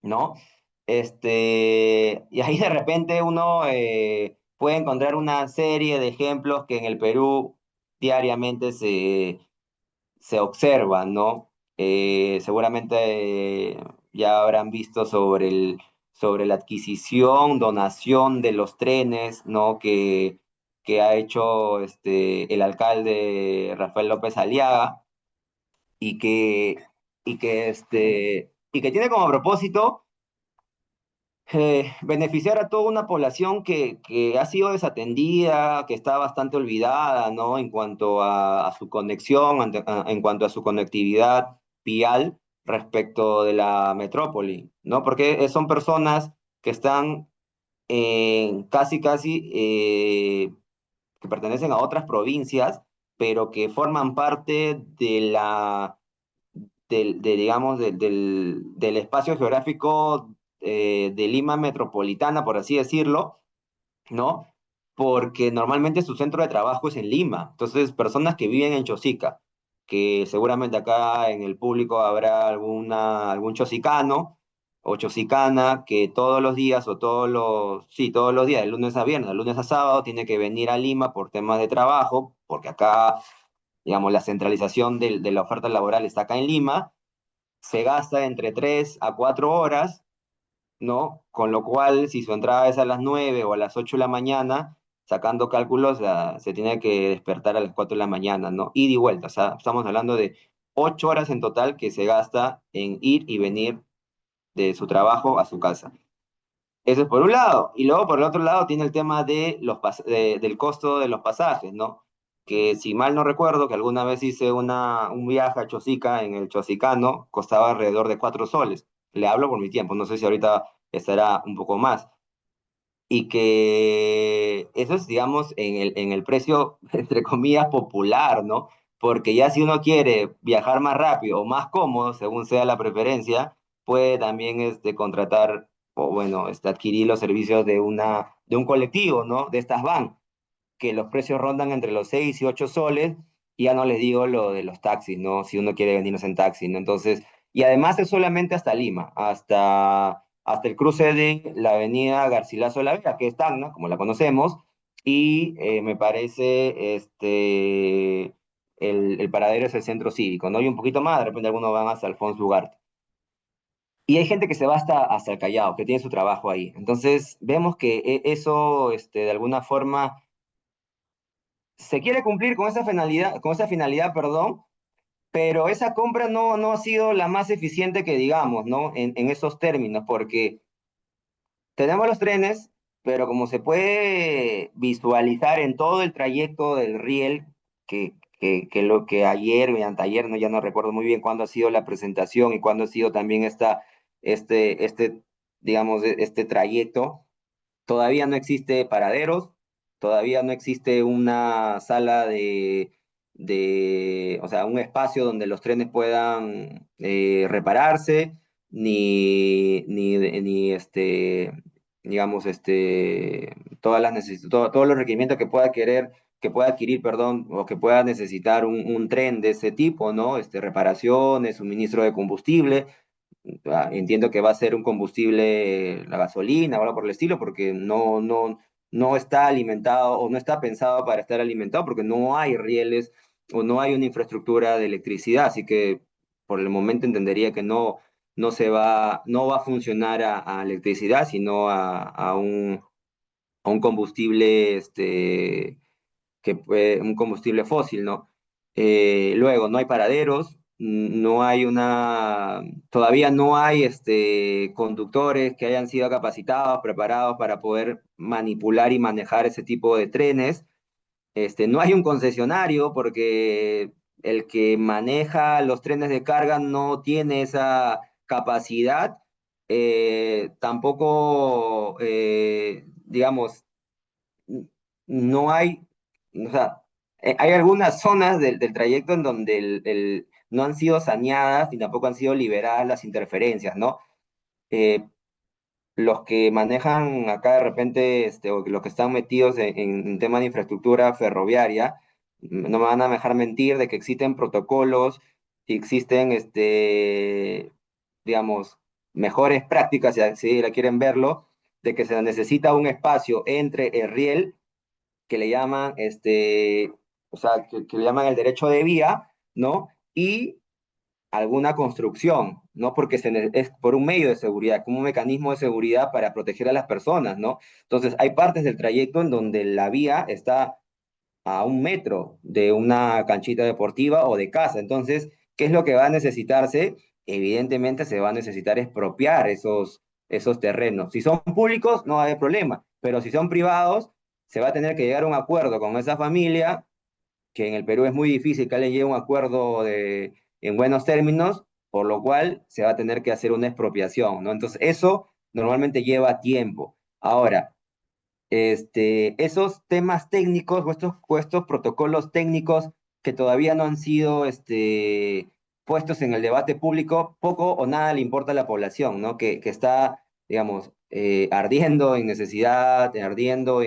¿no? Y ahí de repente uno puede encontrar una serie de ejemplos que en el Perú diariamente se observan, ¿no? Seguramente ya habrán visto sobre la adquisición, donación de los trenes, ¿no? Que ha hecho el alcalde Rafael López Aliaga y que tiene como propósito beneficiar a toda una población que ha sido desatendida, que está bastante olvidada, ¿no? En cuanto a su conexión, en cuanto a su conectividad vial respecto de la metrópoli, ¿no? Porque son personas que están casi, que pertenecen a otras provincias, pero que forman parte digamos, del espacio geográfico de Lima metropolitana, por así decirlo, ¿no? Porque normalmente su centro de trabajo es en Lima. Entonces, personas que viven en Chosica, que seguramente acá en el público habrá algún chosicano o chosicana que todos los días sí, todos los días, de lunes a viernes, de lunes a sábado, tiene que venir a Lima por temas de trabajo, porque acá, digamos, la centralización de la oferta laboral está acá en Lima, se gasta entre 3 a 4 horas, ¿no? Con lo cual, si su entrada es a las 9 o a las 8 de la mañana, sacando cálculos, se tiene que despertar a las 4 de la mañana, ¿no? Ida y vuelta, o sea, estamos hablando de 8 horas en total que se gasta en ir y venir de su trabajo a su casa. Eso es por un lado. Y luego por el otro lado tiene el tema del costo de los pasajes, ¿no? Que si mal no recuerdo, que alguna vez hice un viaje a Chosica, en el Chosicano, costaba alrededor de 4 soles. Le hablo por mi tiempo, no sé si ahorita estará un poco más. Y que eso es, digamos, en el precio, entre comillas, popular, ¿no? Porque ya si uno quiere viajar más rápido o más cómodo, según sea la preferencia, puede también contratar o, bueno, adquirir los servicios de un colectivo, ¿no? De estas van, que los precios rondan entre los 6 y 8 soles, y ya no les digo lo de los taxis, ¿no? Si uno quiere venirnos en taxi, ¿no? Entonces, y además es solamente hasta Lima, hasta el cruce de la avenida Garcilaso de la Vega, que es Tacna, como la conocemos, y me parece, el paradero es el centro cívico, ¿no? Y un poquito más, de repente algunos van hasta Alfonso Ugarte. Y hay gente que se va hasta el Callao, que tiene su trabajo ahí. Entonces, vemos que eso, de alguna forma, se quiere cumplir con esa finalidad, perdón, pero esa compra no ha sido la más eficiente que digamos, ¿no? En esos términos, porque tenemos los trenes, pero como se puede visualizar en todo el trayecto del riel, que lo que ayer y anteayer, no, ya no recuerdo muy bien cuándo ha sido la presentación y cuándo ha sido también este, digamos, este trayecto, todavía no existe paraderos, todavía no existe una sala o sea, un espacio donde los trenes puedan repararse, ni digamos, todos los requerimientos que pueda adquirir, perdón, o que pueda necesitar un tren de ese tipo, ¿no? Reparaciones, suministro de combustible. Entiendo que va a ser un combustible, la gasolina o algo por el estilo, porque no está alimentado o no está pensado para estar alimentado, porque no hay rieles o no hay una infraestructura de electricidad, así que por el momento entendería que no va a funcionar a electricidad, sino a un combustible, un combustible fósil, ¿no? Luego, no hay paraderos, no hay todavía no hay conductores que hayan sido capacitados, preparados para poder manipular y manejar ese tipo de trenes. No hay un concesionario porque el que maneja los trenes de carga no tiene esa capacidad. Tampoco, digamos, no hay, o sea, hay algunas zonas del trayecto en donde no han sido saneadas ni tampoco han sido liberadas las interferencias, ¿no? Eh, los que manejan acá de repente, o los que están metidos en temas de infraestructura ferroviaria, no me van a dejar mentir de que existen protocolos y existen, digamos, mejores prácticas, si la quieren verlo, de que se necesita un espacio entre el riel que le llaman, o sea, que le llaman el derecho de vía, ¿no? Y alguna construcción, ¿no? Porque es por un medio de seguridad, como un mecanismo de seguridad para proteger a las personas, ¿no? Entonces, hay partes del trayecto en donde la vía está a 1 metro de una canchita deportiva o de casa. Entonces, ¿qué es lo que va a necesitarse? Evidentemente se va a necesitar expropiar esos terrenos. Si son públicos, no va a haber problema, pero si son privados, se va a tener que llegar a un acuerdo con esa familia, que en el Perú es muy difícil que alguien llegue a un acuerdo en buenos términos, por lo cual se va a tener que hacer una expropiación, ¿no? Entonces, eso normalmente lleva tiempo. Ahora, esos temas técnicos o estos protocolos técnicos que todavía no han sido puestos en el debate público, poco o nada le importa a la población, ¿no? Que está, digamos, ardiendo en necesidad, ardiendo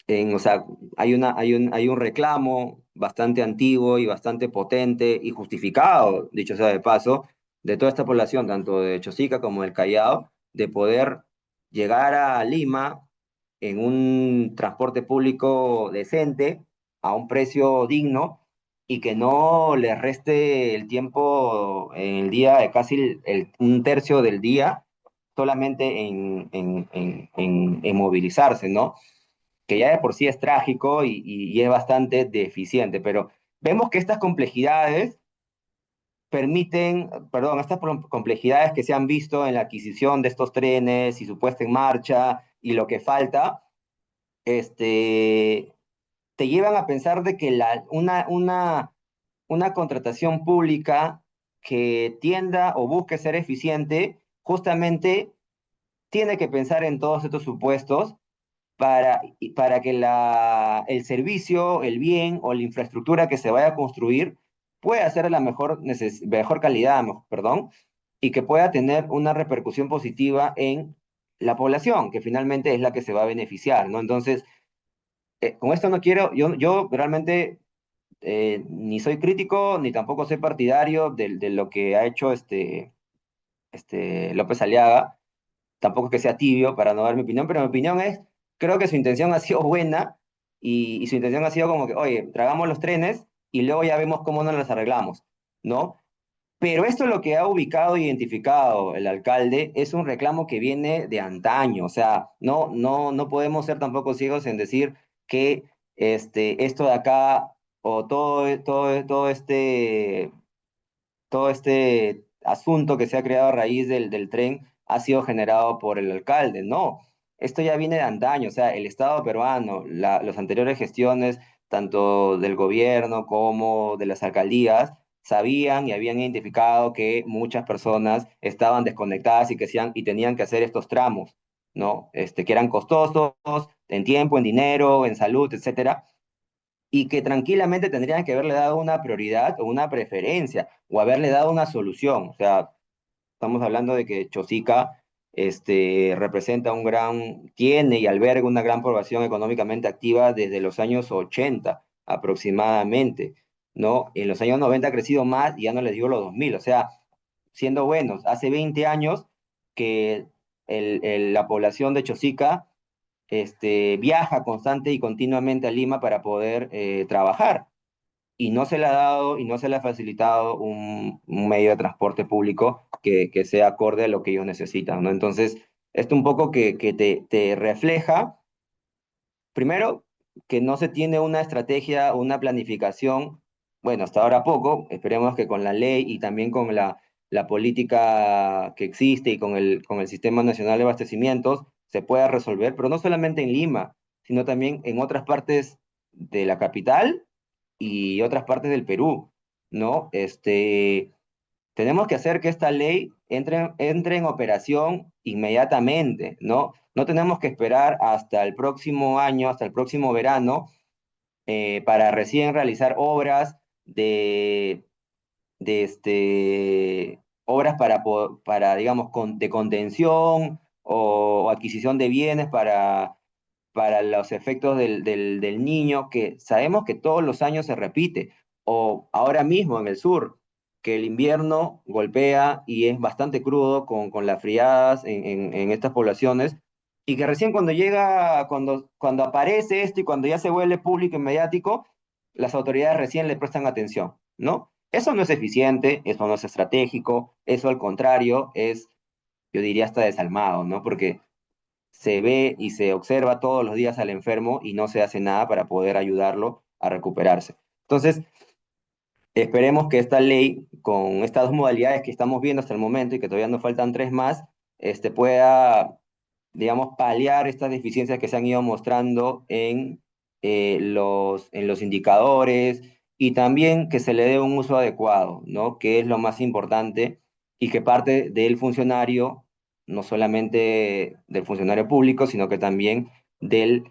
o sea, hay un reclamo bastante antiguo y bastante potente y justificado, dicho sea de paso, de toda esta población, tanto de Chosica como del Callao, de poder llegar a Lima en un transporte público decente, a un precio digno, y que no les reste el tiempo en el día de casi un tercio del día solamente en movilizarse, ¿no? Que ya de por sí es trágico y es bastante deficiente, pero vemos que estas complejidades permiten, perdón, complejidades que se han visto en la adquisición de estos trenes y su puesta en marcha y lo que falta, te llevan a pensar de que una contratación pública que tienda o busque ser eficiente, justamente tiene que pensar en todos estos supuestos para que el servicio, el bien o la infraestructura que se vaya a construir pueda ser de la mejor calidad, perdón, y que pueda tener una repercusión positiva en la población, que finalmente es la que se va a beneficiar, ¿no? Entonces, con esto no quiero, yo realmente ni soy crítico, ni tampoco soy partidario de lo que ha hecho López Aliaga, tampoco es que sea tibio para no dar mi opinión, pero mi opinión es, creo que su intención ha sido buena y su intención ha sido como que, oye, tragamos los trenes y luego ya vemos cómo nos las arreglamos, ¿no? Pero esto lo que ha ubicado e identificado el alcalde es un reclamo que viene de antaño. O sea, no podemos ser tampoco ciegos en decir que esto de acá o todo este asunto que se ha creado a raíz del tren ha sido generado por el alcalde. No, esto ya viene de antaño, o sea, el Estado peruano, las anteriores gestiones, tanto del gobierno como de las alcaldías, sabían y habían identificado que muchas personas estaban desconectadas y tenían que hacer estos tramos, ¿no? Que eran costosos en tiempo, en dinero, en salud, etcétera, y que tranquilamente tendrían que haberle dado una prioridad o una preferencia o haberle dado una solución. O sea, estamos hablando de que Chosica representa tiene y alberga una gran población económicamente activa desde los años 80 aproximadamente, ¿no? En los años 90 ha crecido más y ya no les digo los 2000, o sea, siendo buenos, hace 20 años que la población de Chosica viaja constante y continuamente a Lima para poder trabajar y no se le ha dado y no se le ha facilitado un medio de transporte público que sea acorde a lo que ellos necesitan, ¿no? Entonces, esto un poco que te refleja, primero, que no se tiene una estrategia, una planificación, bueno, hasta ahora poco, esperemos que con la ley y también con la política que existe y con el Sistema Nacional de Abastecimientos se pueda resolver, pero no solamente en Lima, sino también en otras partes de la capital y otras partes del Perú, ¿no? Tenemos que hacer que esta ley entre en operación inmediatamente, ¿no? No tenemos que esperar hasta el próximo año, hasta el próximo verano, para recién realizar obras obras digamos, de contención o adquisición de bienes para los efectos del niño, que sabemos que todos los años se repite, o ahora mismo en el sur, que el invierno golpea y es bastante crudo con las friadas en estas poblaciones, y que recién cuando aparece esto y cuando ya se vuelve público y mediático, las autoridades recién le prestan atención, ¿no? Eso no es eficiente, eso no es estratégico, eso al contrario es, yo diría, hasta desalmado, ¿no? Porque se ve y se observa todos los días al enfermo y no se hace nada para poder ayudarlo a recuperarse. Entonces, esperemos que esta ley, con estas dos modalidades que estamos viendo hasta el momento y que todavía nos faltan tres más, pueda, digamos, paliar estas deficiencias que se han ido mostrando en los indicadores y también que se le dé un uso adecuado, ¿no? Que es lo más importante y que parte del funcionario, no solamente del funcionario público, sino que también del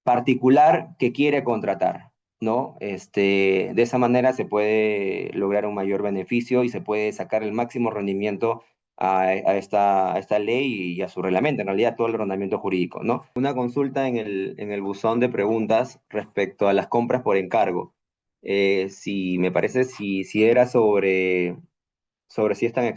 particular que quiere contratar, ¿no? De esa manera se puede lograr un mayor beneficio y se puede sacar el máximo rendimiento a esta ley y a su reglamento, en realidad todo el ordenamiento jurídico, ¿no? Una consulta en el buzón de preguntas respecto a las compras por encargo. Si me parece, si era sobre si estaban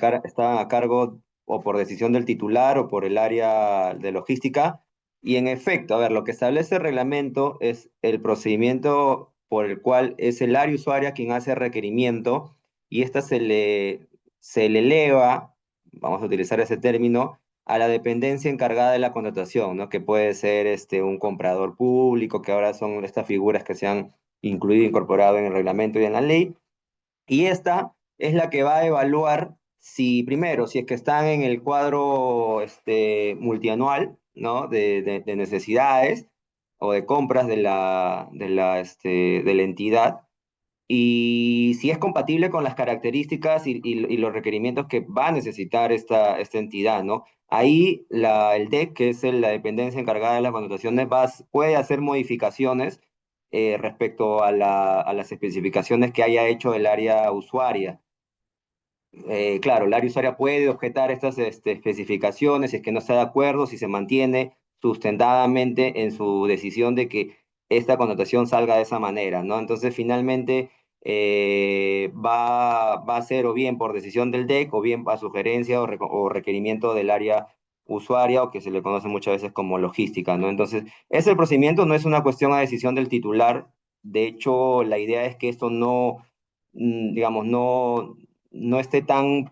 a cargo o por decisión del titular o por el área de logística. Y en efecto, a ver, lo que establece el reglamento es el procedimiento por el cual es el área usuaria quien hace requerimiento y esta se le eleva, vamos a utilizar ese término, a la dependencia encargada de la contratación, ¿no? Que puede ser un comprador público, que ahora son estas figuras que se han incluido e incorporado en el reglamento y en la ley, y esta es la que va a evaluar si, primero, si es que están en el cuadro multianual, ¿no? De necesidades o de compras de la entidad, y si es compatible con las características y los requerimientos que va a necesitar esta entidad, ¿no? Ahí el DEC, que es la dependencia encargada de las contrataciones, puede hacer modificaciones respecto a las especificaciones que haya hecho el área usuaria. Claro, el área usuaria puede objetar estas especificaciones si es que no está de acuerdo, si se mantiene sustentadamente en su decisión de que esta connotación salga de esa manera, ¿no? Entonces, finalmente, va a ser o bien por decisión del DEC o bien a sugerencia o requerimiento del área usuaria o que se le conoce muchas veces como logística, ¿no? Entonces, ese procedimiento no es una cuestión a decisión del titular. De hecho, la idea es que esto no, digamos, no esté tan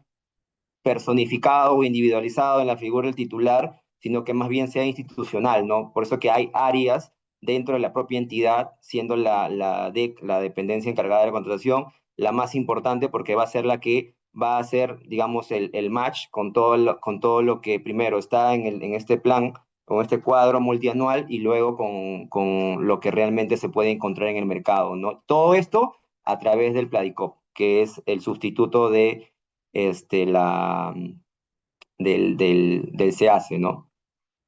personificado o individualizado en la figura del titular, sino que más bien sea institucional, ¿no? Por eso que hay áreas dentro de la propia entidad, siendo la DEC, la dependencia encargada de la contratación, la más importante porque va a ser la que va a hacer, digamos, el match con todo lo que primero está en este plan, con este cuadro multianual y luego con lo que realmente se puede encontrar en el mercado, ¿no? Todo esto a través del Pladicop, que es el sustituto de este, del SEACE, ¿no?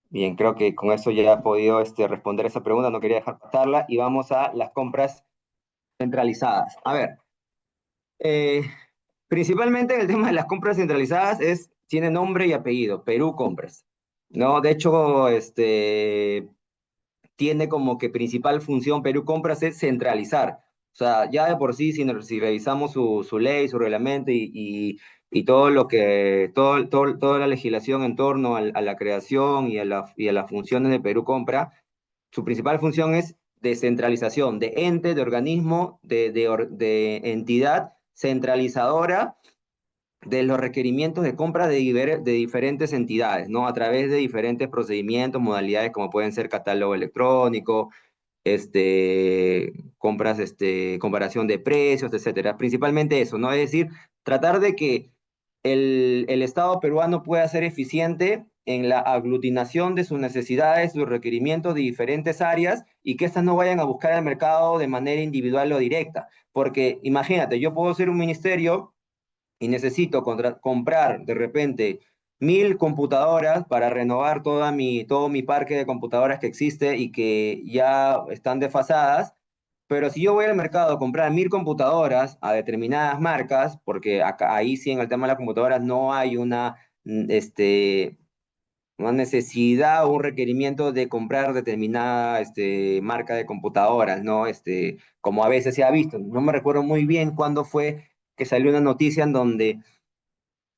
Bien, creo que con eso ya he podido responder esa pregunta, no quería dejar pasarla, y vamos a las compras centralizadas. A ver, eh, principalmente el tema de las compras centralizadas tiene nombre y apellido, Perú Compras, ¿no? De hecho, tiene como que principal función Perú Compras es centralizar. O sea, ya de por sí, si revisamos su ley, su reglamento y todo lo que, toda la legislación en torno a la creación y a las funciones de Perú Compra, su principal función es descentralización de ente, de organismo, de entidad centralizadora de los requerimientos de compra de diferentes entidades, ¿no? A través de diferentes procedimientos, modalidades como pueden ser catálogo electrónico, compras, comparación de precios, etcétera. Principalmente eso, ¿no? Es decir, tratar de que el Estado peruano pueda ser eficiente en la aglutinación de sus necesidades, sus requerimientos de diferentes áreas y que éstas no vayan a buscar el mercado de manera individual o directa. Porque imagínate, yo puedo ser un ministerio y necesito comprar de repente 1000 computadoras para renovar todo mi parque de computadoras que existe y que ya están desfasadas, pero si yo voy al mercado a comprar 1000 computadoras a determinadas marcas, porque ahí sí en el tema de las computadoras no hay una necesidad o un requerimiento de comprar determinada marca de computadoras, ¿no? Como a veces se ha visto. No me recuerdo muy bien cuándo fue que salió una noticia en donde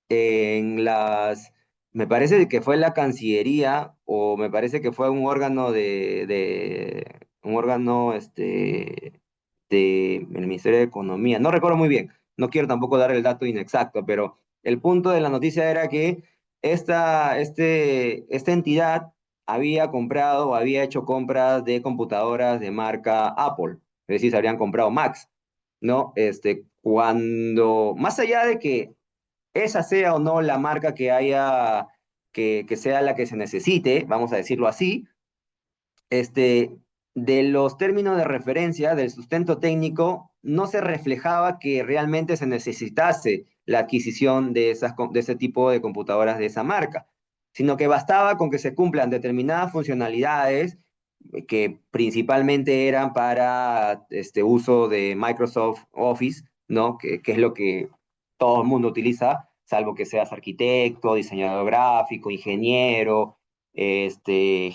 en me parece que fue la Cancillería o me parece que fue un órgano un órgano del Ministerio de Economía, no recuerdo muy bien, no quiero tampoco dar el dato inexacto, pero el punto de la noticia era que esta entidad había comprado o había hecho compras de computadoras de marca Apple, es decir, se habrían comprado Macs, ¿no? Cuando, más allá de que esa sea o no la marca que haya, que sea la que se necesite, vamos a decirlo así, este, de los términos de referencia del sustento técnico, no se reflejaba que realmente se necesitase la adquisición de ese tipo de computadoras de esa marca, sino que bastaba con que se cumplan determinadas funcionalidades que principalmente eran para este uso de Microsoft Office, ¿no? Que es lo que todo el mundo utiliza, salvo que seas arquitecto, diseñador gráfico, ingeniero, este,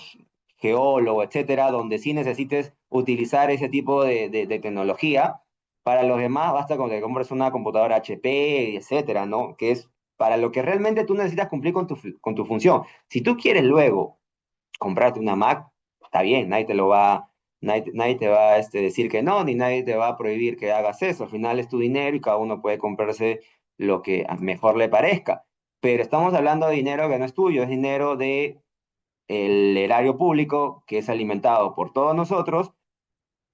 geólogo, etcétera, donde sí necesites utilizar ese tipo de tecnología. Para los demás, basta con que compres una computadora HP, etcétera, ¿no? Que es para lo que realmente tú necesitas cumplir con tu función. Si tú quieres luego comprarte una Mac, está bien, nadie te va a decir que no, ni nadie te va a prohibir que hagas eso. Al final es tu dinero y cada uno puede comprarse lo que mejor le parezca. Pero estamos hablando de dinero que no es tuyo, es dinero de el erario público que es alimentado por todos nosotros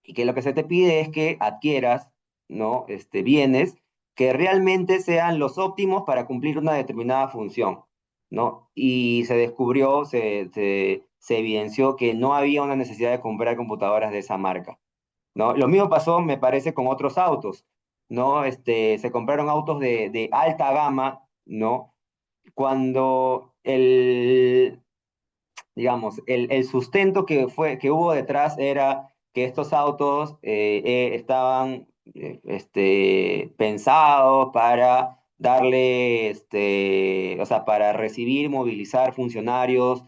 y que lo que se te pide es que adquieras, ¿no? Bienes que realmente sean los óptimos para cumplir una determinada función, ¿no? Y se descubrió, se evidenció que no había una necesidad de comprar computadoras de esa marca, ¿no? Lo mismo pasó, me parece, con otros autos, ¿no? Se compraron autos de alta gama, ¿no? Cuando digamos, el sustento que hubo detrás era que estos autos estaban pensados para darle, o sea, para recibir, movilizar funcionarios,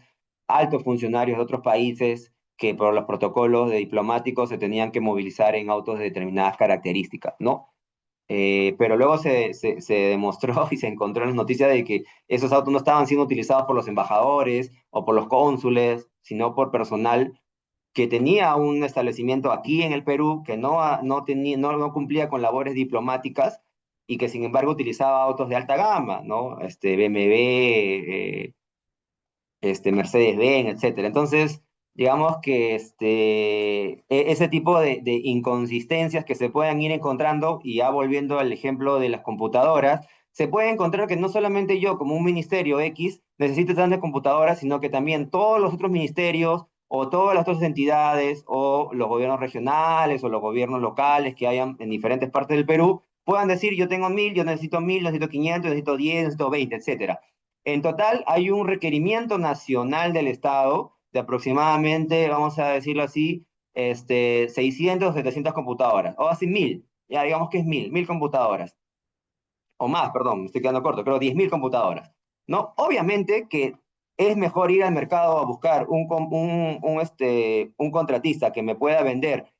altos funcionarios de otros países que por los protocolos de diplomáticos se tenían que movilizar en autos de determinadas características, ¿no? Pero luego se demostró y se encontró en las noticias de que esos autos no estaban siendo utilizados por los embajadores o por los cónsules, sino por personal que tenía un establecimiento aquí en el Perú, que no cumplía con labores diplomáticas y que sin embargo utilizaba autos de alta gama, ¿no? BMW, Mercedes-Benz, etcétera. Entonces, digamos que ese tipo de inconsistencias que se puedan ir encontrando, y ya volviendo al ejemplo de las computadoras, se puede encontrar que no solamente yo, como un ministerio X, necesite tantas computadoras, sino que también todos los otros ministerios o todas las otras entidades o los gobiernos regionales o los gobiernos locales que hayan en diferentes partes del Perú puedan decir, yo tengo 1000, yo necesito 1000, necesito 500, necesito 10, necesito 20, etcétera. En total, hay un requerimiento nacional del Estado de aproximadamente, vamos a decirlo así, 600 o 700 computadoras, o así 1000, ya digamos que es 1000 computadoras, o más, perdón, me estoy quedando corto, creo 10.000 computadoras, ¿no? Obviamente que es mejor ir al mercado a buscar un contratista que me pueda vender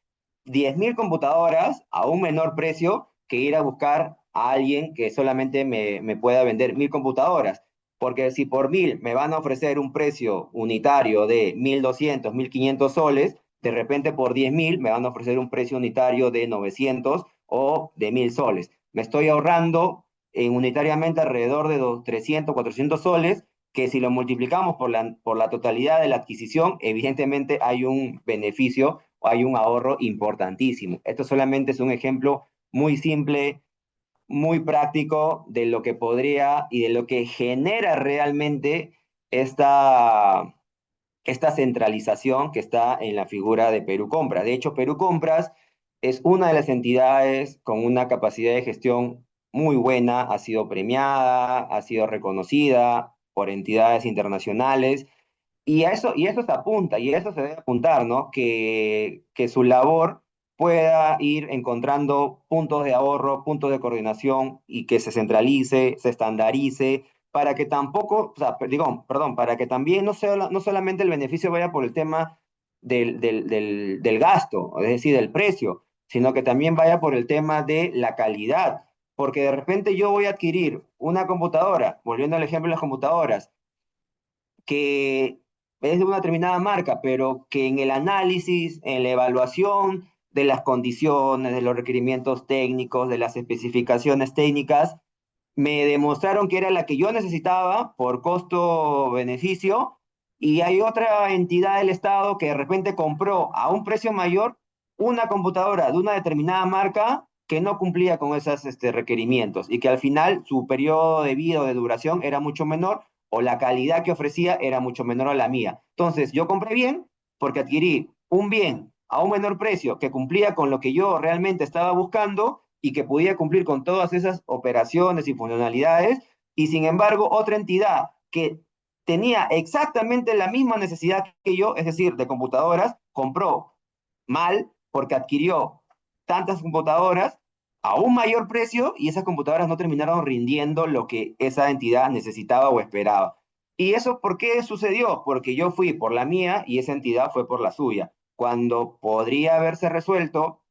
10.000 computadoras a un menor precio que ir a buscar a alguien que solamente me pueda vender 1.000 computadoras. Porque si por 1.000 me van a ofrecer un precio unitario de 1.200, 1.500 soles, de repente por 10.000 me van a ofrecer un precio unitario de 900 o de 1.000 soles. Me estoy ahorrando unitariamente alrededor de 300, 400 soles, que si lo multiplicamos por la totalidad de la adquisición, evidentemente hay un beneficio, hay un ahorro importantísimo. Esto solamente es un ejemplo muy simple, muy práctico de lo que podría y de lo que genera realmente esta, esta centralización que está en la figura de Perú Compras. De hecho, Perú Compras es una de las entidades con una capacidad de gestión muy buena, ha sido premiada, ha sido reconocida por entidades internacionales y eso se apunta, y eso se debe apuntar, ¿no? Que su labor pueda ir encontrando puntos de ahorro, puntos de coordinación y que se centralice, se estandarice, para que tampoco, o sea, digo, perdón, para que también no solamente el beneficio vaya por el tema del gasto, es decir, del precio, sino que también vaya por el tema de la calidad. Porque de repente yo voy a adquirir una computadora, volviendo al ejemplo de las computadoras, que es de una determinada marca, pero que en el análisis, en la evaluación de las condiciones, de los requerimientos técnicos, de las especificaciones técnicas, me demostraron que era la que yo necesitaba por costo-beneficio, y hay otra entidad del Estado que de repente compró a un precio mayor una computadora de una determinada marca que no cumplía con esos requerimientos y que al final su periodo de vida o de duración era mucho menor o la calidad que ofrecía era mucho menor a la mía. Entonces yo compré bien porque adquirí un bien a un menor precio que cumplía con lo que yo realmente estaba buscando y que podía cumplir con todas esas operaciones y funcionalidades, y sin embargo otra entidad que tenía exactamente la misma necesidad que yo, es decir, de computadoras, compró mal porque adquirió tantas computadoras a un mayor precio y esas computadoras no terminaron rindiendo lo que esa entidad necesitaba o esperaba. ¿Y eso por qué sucedió? Porque yo fui por la mía y esa entidad fue por la suya, cuando podría haberse resuelto,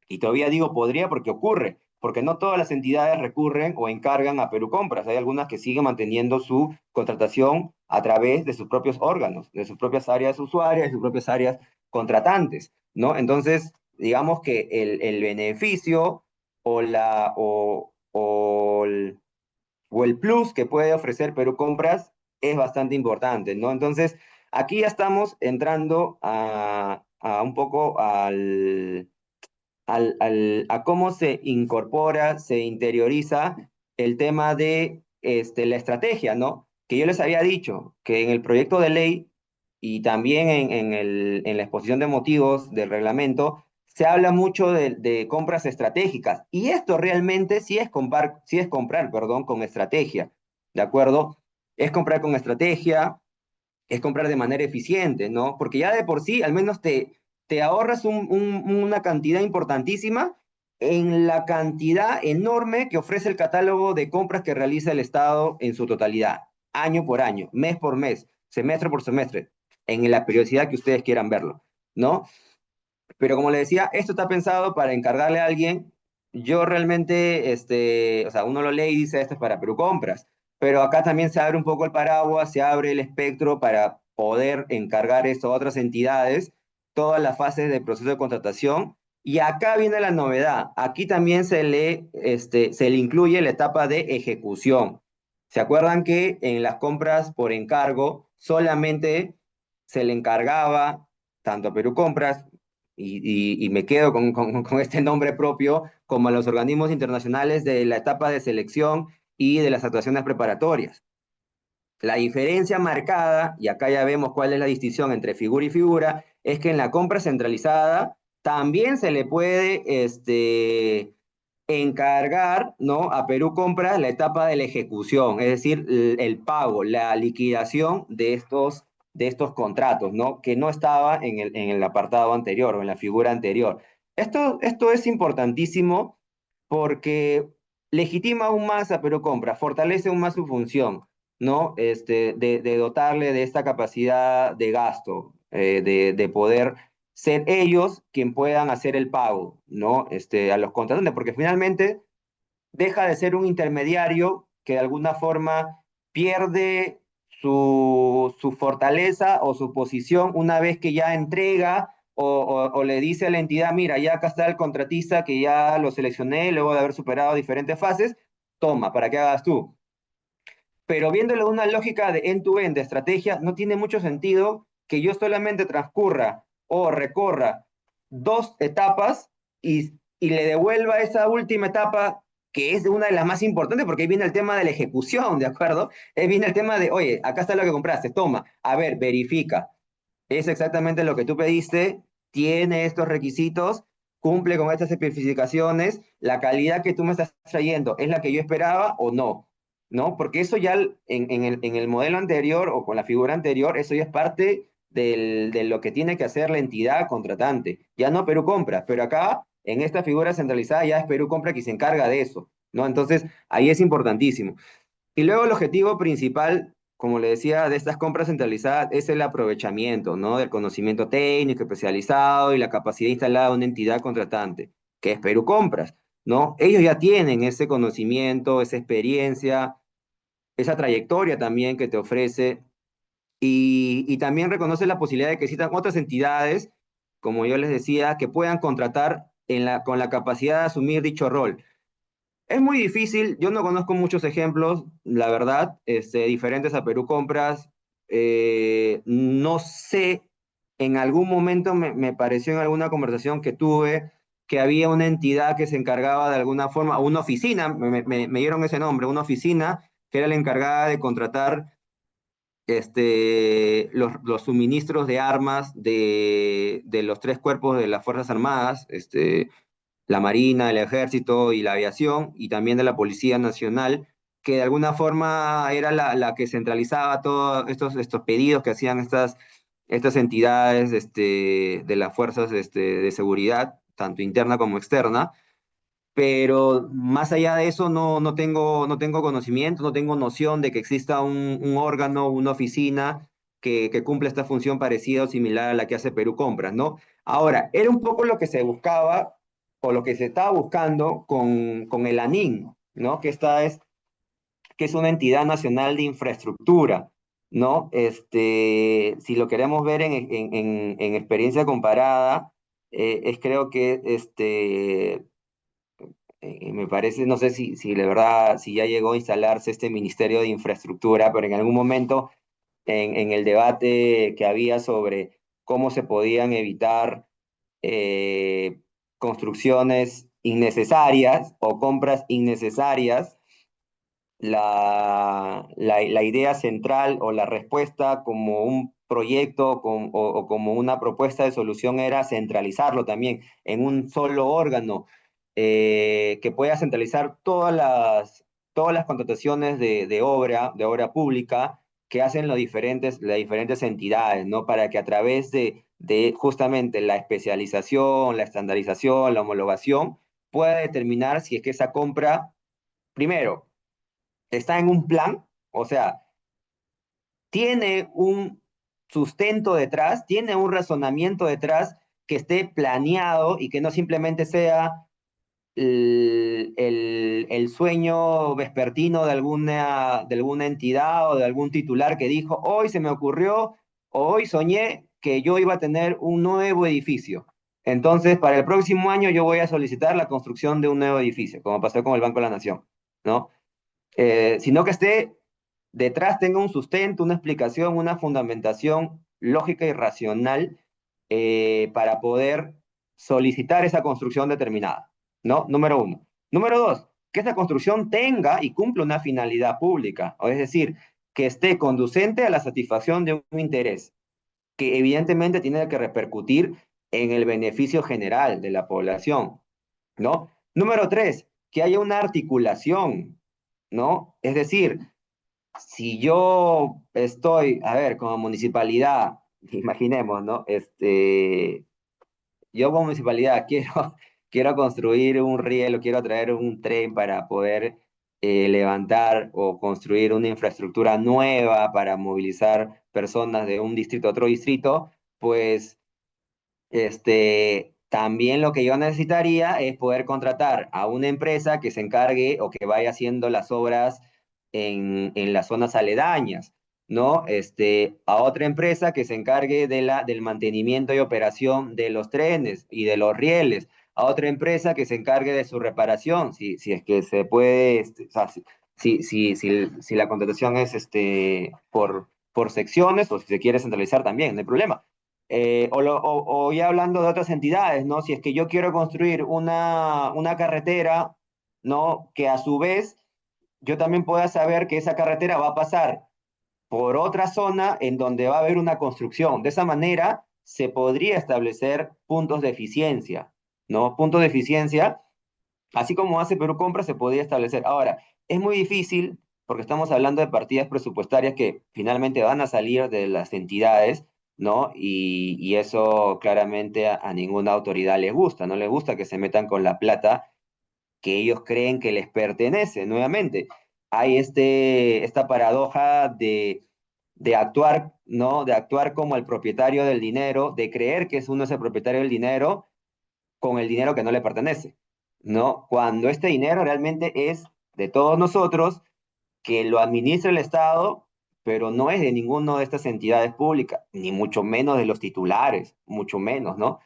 y todavía digo podría porque ocurre, porque no todas las entidades recurren o encargan a Perú Compras. Hay algunas que siguen manteniendo su contratación a través de sus propios órganos, de sus propias áreas usuarias, de sus propias áreas contratantes, ¿no? Entonces, digamos que el beneficio o, la, o el plus que puede ofrecer Perú Compras es bastante importante, ¿no? Entonces, aquí ya estamos entrando a un poco a cómo se incorpora, se interioriza el tema de la estrategia, ¿no? Que yo les había dicho que en el proyecto de ley y también en la exposición de motivos del reglamento se habla mucho de compras estratégicas, y esto realmente sí es comprar, perdón, con estrategia, ¿de acuerdo? Es comprar con estrategia, es comprar de manera eficiente, ¿no? Porque ya de por sí, al menos te ahorras una cantidad importantísima en la cantidad enorme que ofrece el catálogo de compras que realiza el Estado en su totalidad, año por año, mes por mes, semestre por semestre, en la periodicidad que ustedes quieran verlo, ¿no? Pero como le decía, esto está pensado para encargarle a alguien. Yo realmente, o sea, uno lo lee y dice, esto es para Perú Compras, pero acá también se abre un poco el paraguas, se abre el espectro para poder encargar esto a otras entidades, todas las fases del proceso de contratación, Y acá viene la novedad. Aquí también se le incluye la etapa de ejecución. ¿Se acuerdan que en las compras por encargo solamente se le encargaba tanto a Perú Compras, y me quedo con este nombre propio, como a los organismos internacionales de la etapa de selección y de las actuaciones preparatorias? La diferencia marcada, y acá ya vemos cuál es la distinción entre figura y figura, es que en la compra centralizada también se le puede encargar, ¿no?, a Perú Compras la etapa de la ejecución, es decir, el pago, la liquidación de estos contratos, ¿no?, que no estaba en el apartado anterior o en la figura anterior. Esto es importantísimo porque legitima aún más a Perú Compras, fortalece aún más su función, ¿no? De dotarle de esta capacidad de gasto, de poder ser ellos quien puedan hacer el pago, ¿no? A los contratantes, porque finalmente deja de ser un intermediario que de alguna forma pierde su fortaleza o su posición una vez que ya entrega o le dice a la entidad, mira, ya acá está el contratista que ya lo seleccioné luego de haber superado diferentes fases, toma, para que hagas tú. Pero viéndolo de una lógica de end-to-end, de estrategia, no tiene mucho sentido que yo solamente transcurra o recorra dos etapas y le devuelva esa última etapa, que es una de las más importantes, porque ahí viene el tema de la ejecución, ¿de acuerdo? Ahí viene el tema de, oye, acá está lo que compraste, toma, a ver, verifica. Es exactamente lo que tú pediste, tiene estos requisitos, cumple con estas especificaciones, la calidad que tú me estás trayendo es la que yo esperaba o no, ¿no? Porque eso ya en el modelo anterior o con la figura anterior, eso ya es parte de lo que tiene que hacer la entidad contratante. Ya no Perú Compra, pero acá en esta figura centralizada ya es Perú Compra quien se encarga de eso, ¿no? Entonces ahí es importantísimo. Y luego el objetivo principal, como le decía, de estas compras centralizadas es el aprovechamiento, ¿no?, del conocimiento técnico especializado y la capacidad instalada de una entidad contratante, que es Perú Compras, ¿no? Ellos ya tienen ese conocimiento, esa experiencia, esa trayectoria también que te ofrece, y también reconoce la posibilidad de que existan otras entidades, como yo les decía, que puedan contratar con la capacidad de asumir dicho rol. Es muy difícil, yo no conozco muchos ejemplos, la verdad, diferentes a Perú Compras. No sé, en algún momento me pareció en alguna conversación que tuve que había una entidad que se encargaba de alguna forma, o una oficina, me dieron ese nombre, una oficina que era la encargada de contratar los suministros de armas de los tres cuerpos de las Fuerzas Armadas, la Marina, el Ejército y la Aviación, y también de la Policía Nacional, que de alguna forma era la que centralizaba todos estos pedidos que hacían estas entidades de las fuerzas de seguridad, tanto interna como externa. Pero más allá de eso no tengo conocimiento, no tengo noción de que exista un órgano, una oficina que cumpla esta función parecida o similar a la que hace Perú Compras, ¿no? Ahora, era un poco lo que se buscaba o lo que se estaba buscando con el ANIN, ¿no? Que es una entidad nacional de infraestructura, ¿no? Si lo queremos ver en experiencia comparada, creo que me parece, no sé si de verdad, si ya llegó a instalarse este Ministerio de Infraestructura, pero en algún momento en el debate que había sobre cómo se podían evitar eh, construcciones innecesarias o compras innecesarias, la idea central o la respuesta como un proyecto o como una propuesta de solución era centralizarlo también en un solo órgano, que pueda centralizar todas las contrataciones de obra pública que hacen las diferentes entidades, ¿no? Para que a través de justamente la especialización, la estandarización, la homologación, pueda determinar si es que esa compra, primero, está en un plan, o sea, tiene un sustento detrás, tiene un razonamiento detrás que esté planeado y que no simplemente sea el sueño vespertino de alguna entidad o de algún titular que dijo, hoy se me ocurrió, o hoy soñé que yo iba a tener un nuevo edificio. Entonces, para el próximo año yo voy a solicitar la construcción de un nuevo edificio, como pasó con el Banco de la Nación, ¿no? Sino que esté detrás, tenga un sustento, una explicación, una fundamentación lógica y racional para poder solicitar esa construcción determinada, ¿no? Número uno. Número dos, que esa construcción tenga y cumpla una finalidad pública, o es decir, que esté conducente a la satisfacción de un interés que evidentemente tiene que repercutir en el beneficio general de la población, ¿no? Número tres, que haya una articulación, ¿no? Es decir, si yo estoy, a ver, como municipalidad, imaginemos, ¿no? Yo como municipalidad quiero construir un riel o quiero traer un tren para poder levantar o construir una infraestructura nueva para movilizar personas de un distrito a otro distrito, pues también lo que yo necesitaría es poder contratar a una empresa que se encargue o que vaya haciendo las obras en las zonas aledañas, ¿no? A otra empresa que se encargue del mantenimiento y operación de los trenes y de los rieles, a otra empresa que se encargue de su reparación, si es que se puede, o sea, si la contratación es por secciones o si se quiere centralizar también, no hay problema. O ya hablando de otras entidades, ¿no? Si es que yo quiero construir una carretera, ¿no? Que a su vez yo también pueda saber que esa carretera va a pasar por otra zona en donde va a haber una construcción. De esa manera se podría establecer puntos de eficiencia, ¿no? Puntos de eficiencia, así como hace Perú Compra, se podría establecer. Ahora, es muy difícil porque estamos hablando de partidas presupuestarias que finalmente van a salir de las entidades, ¿no? Y eso claramente a ninguna autoridad les gusta, no les gusta que se metan con la plata que ellos creen que les pertenece. Nuevamente, hay esta paradoja de actuar, ¿no? De actuar como el propietario del dinero, de creer que uno es el propietario del dinero con el dinero que no le pertenece, ¿no? Cuando este dinero realmente es de todos nosotros, que lo administra el Estado, pero no es de ninguna de estas entidades públicas, ni mucho menos de los titulares, mucho menos, ¿no?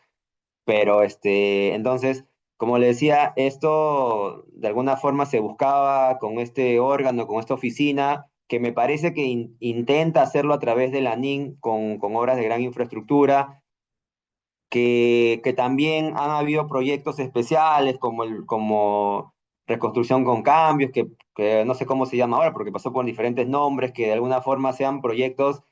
Pero entonces, como le decía, esto de alguna forma se buscaba con este órgano, con esta oficina, que me parece que intenta hacerlo a través de la NIN con obras de gran infraestructura, que también han habido proyectos especiales como Reconstrucción con Cambios, que no sé cómo se llama ahora porque pasó por diferentes nombres, que de alguna forma sean proyectos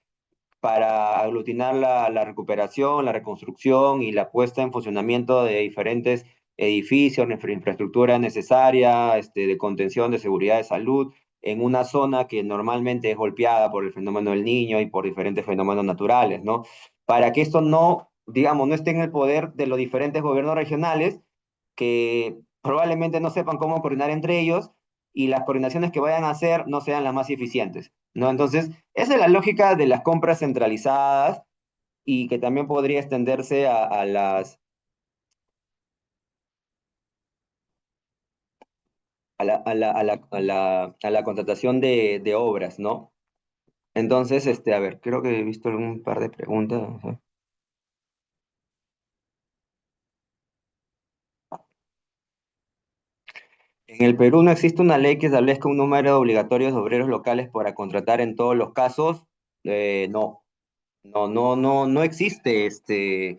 para aglutinar la recuperación, la reconstrucción y la puesta en funcionamiento de diferentes edificios, infraestructura necesaria, de contención, de seguridad, de salud, en una zona que normalmente es golpeada por el fenómeno del niño y por diferentes fenómenos naturales, ¿no? Para que esto no, digamos, no esté en el poder de los diferentes gobiernos regionales que probablemente no sepan cómo coordinar entre ellos y las coordinaciones que vayan a hacer no sean las más eficientes, ¿no? Entonces, esa es la lógica de las compras centralizadas y que también podría extenderse a la contratación de obras, ¿no? Entonces, a ver, creo que he visto algún par de preguntas. Ajá. En el Perú no existe una ley que establezca un número obligatorio de obreros locales para contratar en todos los casos. No, no existe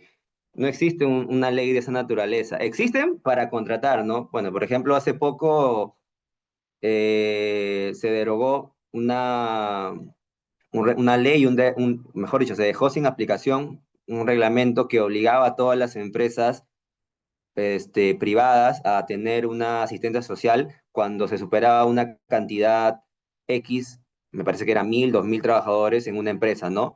no existe una ley de esa naturaleza. Existen para contratar, ¿no? Bueno, por ejemplo, hace poco se derogó una ley, mejor dicho, se dejó sin aplicación un reglamento que obligaba a todas las empresas privadas a tener una asistencia social cuando se superaba una cantidad X, me parece que era 1.000, 2.000 trabajadores en una empresa, ¿no?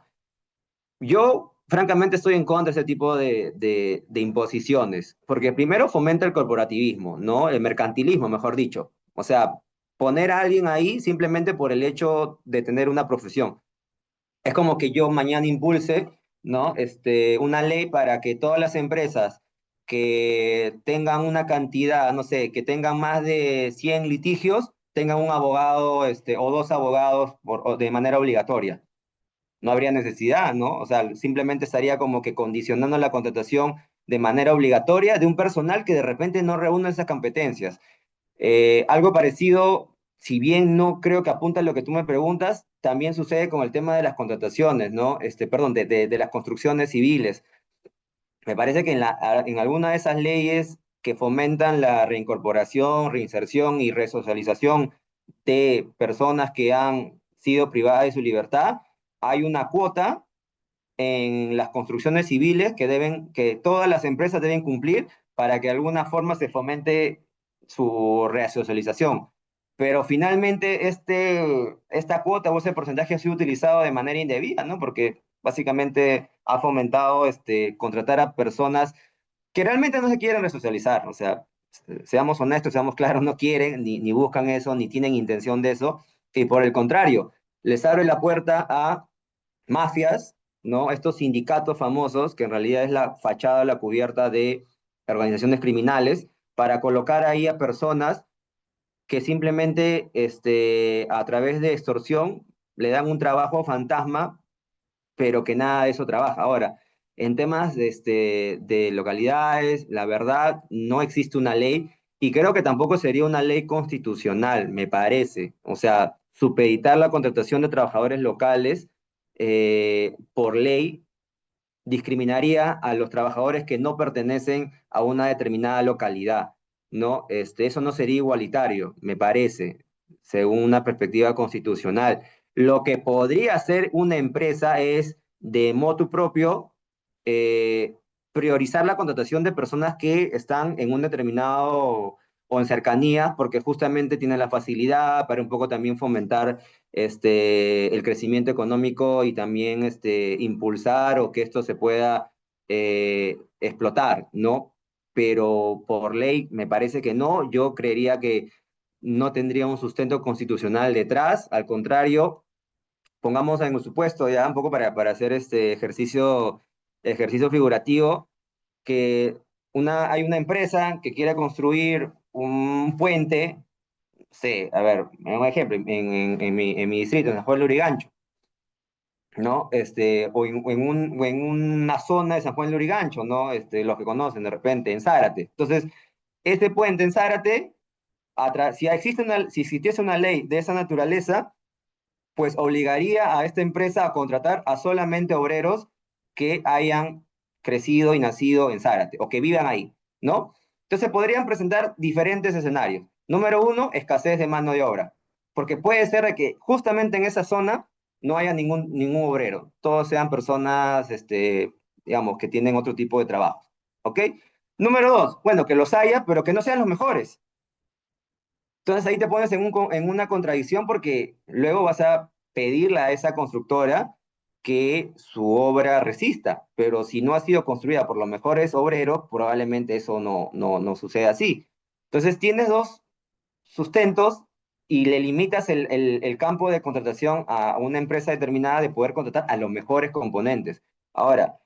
Yo, francamente, estoy en contra de ese tipo de imposiciones, porque primero fomenta el corporativismo, ¿no? El mercantilismo, mejor dicho. O sea, poner a alguien ahí simplemente por el hecho de tener una profesión. Es como que yo mañana impulse, ¿no? Una ley para que todas las empresas que tengan una cantidad, no sé, que tengan más de 100 litigios, tengan un abogado, o dos abogados o de manera obligatoria. No habría necesidad, ¿no? O sea, simplemente estaría como que condicionando la contratación de manera obligatoria de un personal que de repente no reúne esas competencias. Algo parecido, si bien no creo que apunta a lo que tú me preguntas, también sucede con el tema de las contrataciones, ¿no? Perdón, de las construcciones civiles. Me parece que en alguna de esas leyes que fomentan la reincorporación, reinserción y resocialización de personas que han sido privadas de su libertad, hay una cuota en las construcciones civiles que todas las empresas deben cumplir para que de alguna forma se fomente su resocialización. Pero finalmente esta cuota o ese porcentaje ha sido utilizado de manera indebida, ¿no? Porque básicamente ha fomentado contratar a personas que realmente no se quieren resocializar. O sea, seamos honestos, seamos claros, no quieren, ni buscan eso, ni tienen intención de eso. Y por el contrario, les abre la puerta a mafias, ¿no? Estos sindicatos famosos, que en realidad es la fachada, la cubierta de organizaciones criminales, para colocar ahí a personas que simplemente a través de extorsión le dan un trabajo fantasma, pero que nada de eso trabaja. Ahora, en temas de localidades, la verdad, no existe una ley y creo que tampoco sería una ley constitucional, me parece. O sea, supeditar la contratación de trabajadores locales por ley discriminaría a los trabajadores que no pertenecen a una determinada localidad, ¿no? Eso no sería igualitario, me parece, según una perspectiva constitucional. Lo que podría hacer una empresa es, de motu propio, eh, priorizar la contratación de personas que están en un determinado o en cercanía, porque justamente tienen la facilidad para un poco también fomentar el crecimiento económico y también impulsar o que esto se pueda explotar, ¿no? Pero por ley me parece que no, yo creería que no tendría un sustento constitucional detrás, al contrario, pongamos en el supuesto ya un poco para hacer este ejercicio figurativo, que hay una empresa que quiere construir un puente. Sí, a ver, un ejemplo, en mi distrito, en San Juan de Lurigancho, ¿no? O en una zona de San Juan de Lurigancho, ¿no? Los que conocen de repente, en Zárate. Entonces, este puente en Zárate, si existiese una ley de esa naturaleza, pues obligaría a esta empresa a contratar a solamente obreros que hayan crecido y nacido en Zárate o que vivan ahí, ¿no? Entonces podrían presentar diferentes escenarios. Número uno, escasez de mano de obra, porque puede ser de que justamente en esa zona no haya ningún obrero, todos sean personas, digamos, que tienen otro tipo de trabajo, ¿ok? Número dos, bueno, que los haya, pero que no sean los mejores. Entonces ahí te pones en una contradicción porque luego vas a pedirle a esa constructora que su obra resista, pero si no ha sido construida por los mejores obreros, probablemente eso no suceda así. Entonces tienes dos sustentos y le limitas el campo de contratación a una empresa determinada de poder contratar a los mejores componentes. Ahora,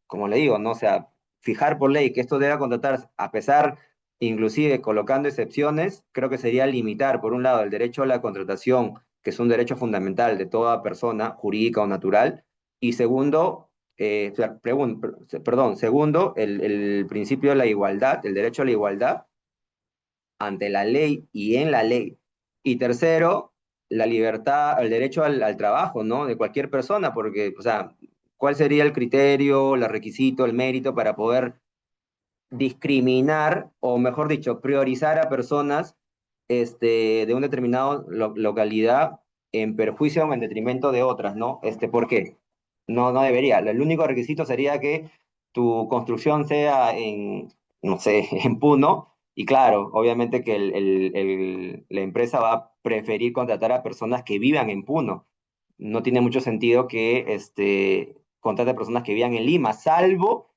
como le digo, ¿no? O sea, fijar por ley que esto deba contratar a pesar, inclusive colocando excepciones, creo que sería limitar, por un lado, el derecho a la contratación, que es un derecho fundamental de toda persona, jurídica o natural, y segundo, perdón, segundo, el principio de la igualdad, el derecho a la igualdad ante la ley y en la ley. Y tercero, la libertad, el derecho al trabajo, ¿no? De cualquier persona, porque, o sea, ¿cuál sería el criterio, el requisito, el mérito para poder discriminar, o mejor dicho, priorizar a personas de una determinada localidad en perjuicio o en detrimento de otras, ¿no? ¿Por qué? No debería. El único requisito sería que tu construcción sea no sé, en Puno, y claro, obviamente que la empresa va a preferir contratar a personas que vivan en Puno. No tiene mucho sentido que contrate a personas que vivan en Lima, salvo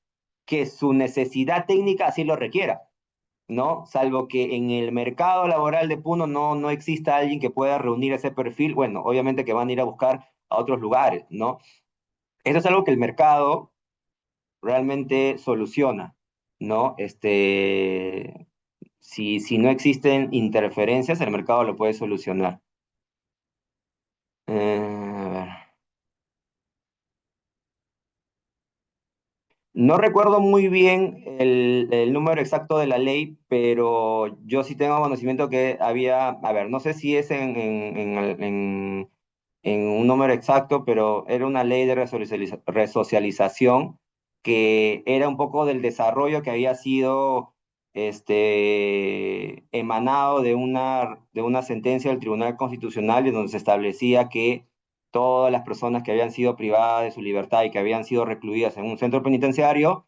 que su necesidad técnica así lo requiera, ¿no? Salvo que en el mercado laboral de Puno no exista alguien que pueda reunir ese perfil, bueno, obviamente que van a ir a buscar a otros lugares, ¿no? Eso es algo que el mercado realmente soluciona, ¿no? Si no existen interferencias, el mercado lo puede solucionar. A ver. No recuerdo muy bien el número exacto de la ley, pero yo sí tengo conocimiento que había, a ver, no sé si es en un número exacto, pero era una ley de resocialización que era un poco del desarrollo que había sido emanado de una sentencia del Tribunal Constitucional en donde se establecía que todas las personas que habían sido privadas de su libertad y que habían sido recluidas en un centro penitenciario,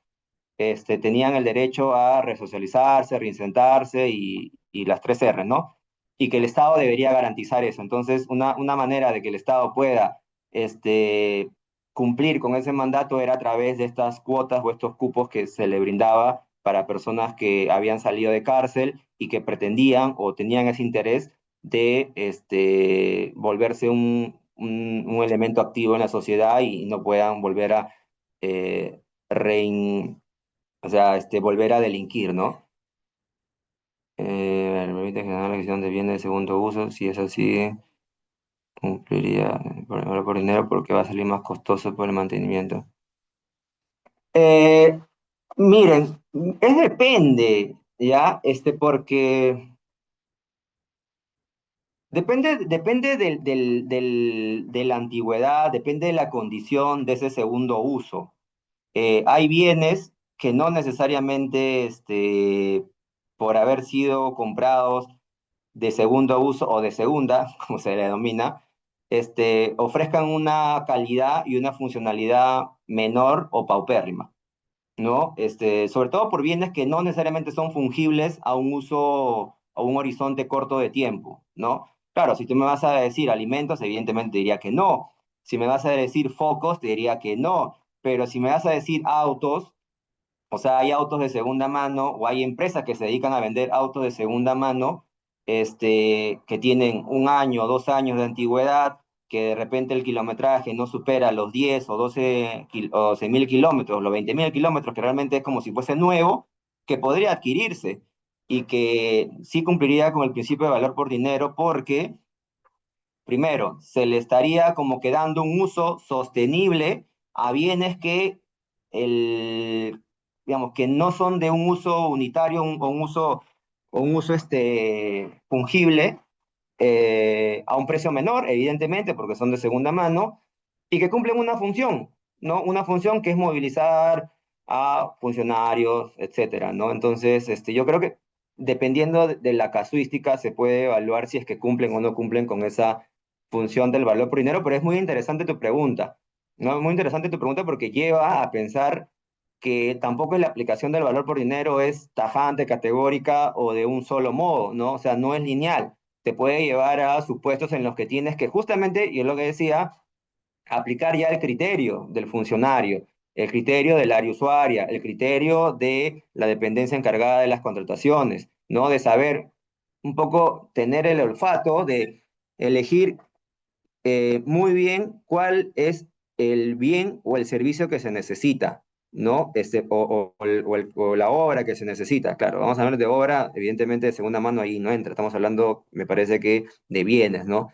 tenían el derecho a resocializarse, reinsertarse y las tres R, ¿no? Y que el Estado debería garantizar eso. Entonces, una manera de que el Estado pueda este, cumplir con ese mandato era a través de estas cuotas o estos cupos que se le brindaba para personas que habían salido de cárcel y que pretendían o tenían ese interés de volverse un elemento activo en la sociedad y no puedan volver a eh, rein, o sea, volver a delinquir, ¿no? Permite generar la adquisición de bienes de segundo uso, si es así, cumpliría por dinero porque va a salir más costoso por el mantenimiento. Eh, Miren, es depende, ¿ya? Porque depende de la antigüedad, depende de la condición de ese segundo uso. Hay bienes que no necesariamente, por haber sido comprados de segundo uso o de segunda, como se le denomina, ofrezcan una calidad y una funcionalidad menor o paupérrima, ¿no? Sobre todo por bienes que no necesariamente son fungibles a un uso, a un horizonte corto de tiempo, ¿no? Claro, si tú me vas a decir alimentos, evidentemente te diría que no. Si me vas a decir focos, te diría que no. Pero si me vas a decir autos, o sea, hay autos de segunda mano o hay empresas que se dedican a vender autos de segunda mano, que tienen un año, 2 años de antigüedad, que de repente el kilometraje no supera los 10 o 12 o 12.000 kilómetros, los 20.000 kilómetros, que realmente es como si fuese nuevo, que podría adquirirse y que sí cumpliría con el principio de valor por dinero porque primero, se le estaría como que dando un uso sostenible a bienes digamos, que no son de un uso unitario o un uso fungible, a un precio menor, evidentemente, porque son de segunda mano, y que cumplen una función, ¿no? Una función que es movilizar a funcionarios, etcétera, ¿no? Entonces, yo creo que dependiendo de la casuística se puede evaluar si es que cumplen o no cumplen con esa función del valor por dinero, pero es muy interesante tu pregunta, ¿no? Muy interesante tu pregunta porque lleva a pensar que tampoco la aplicación del valor por dinero es tajante, categórica o de un solo modo, ¿no? O sea, no es lineal. Te puede llevar a supuestos en los que tienes que justamente, y es lo que decía, aplicar ya el criterio del funcionario, el criterio del área usuaria, el criterio de la dependencia encargada de las contrataciones, ¿no? De saber un poco tener el olfato de elegir muy bien cuál es el bien o el servicio que se necesita, ¿no? O la obra que se necesita. Claro, vamos a hablar de obra, evidentemente de segunda mano ahí no entra, estamos hablando, me parece que de bienes, ¿no?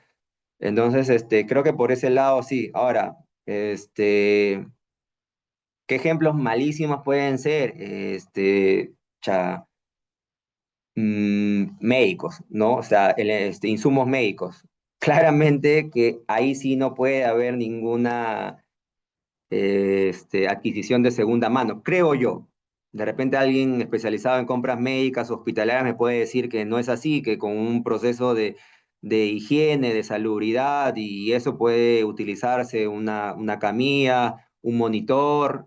Entonces, creo que por ese lado sí. Ahora, ¿qué ejemplos malísimos pueden ser? Cha, médicos, ¿no? O sea, insumos médicos. Claramente que ahí sí no puede haber ninguna adquisición de segunda mano, creo yo. De repente alguien especializado en compras médicas hospitalarias me puede decir que no es así, que con un proceso de higiene, de salubridad, y eso puede utilizarse una camilla, un monitor,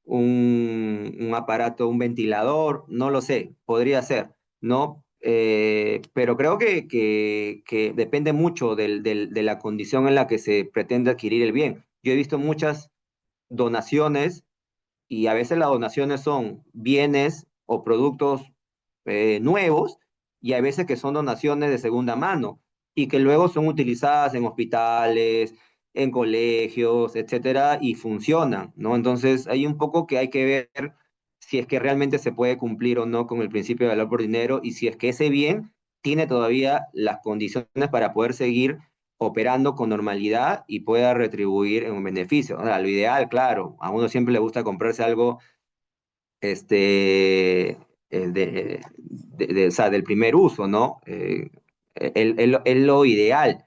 un aparato, un ventilador, no lo sé, podría ser, ¿no? Pero creo que depende mucho de la condición en la que se pretende adquirir el bien. Yo he visto muchas donaciones y a veces las donaciones son bienes o productos nuevos y hay veces que son donaciones de segunda mano y que luego son utilizadas en hospitales, en colegios, etcétera, y funcionan, ¿no? Entonces hay un poco que hay que ver si es que realmente se puede cumplir o no con el principio de valor por dinero y si es que ese bien tiene todavía las condiciones para poder seguir operando con normalidad y pueda retribuir en un beneficio. Ahora, lo ideal, claro, a uno siempre le gusta comprarse algo o sea, del primer uso, ¿no? Es lo ideal,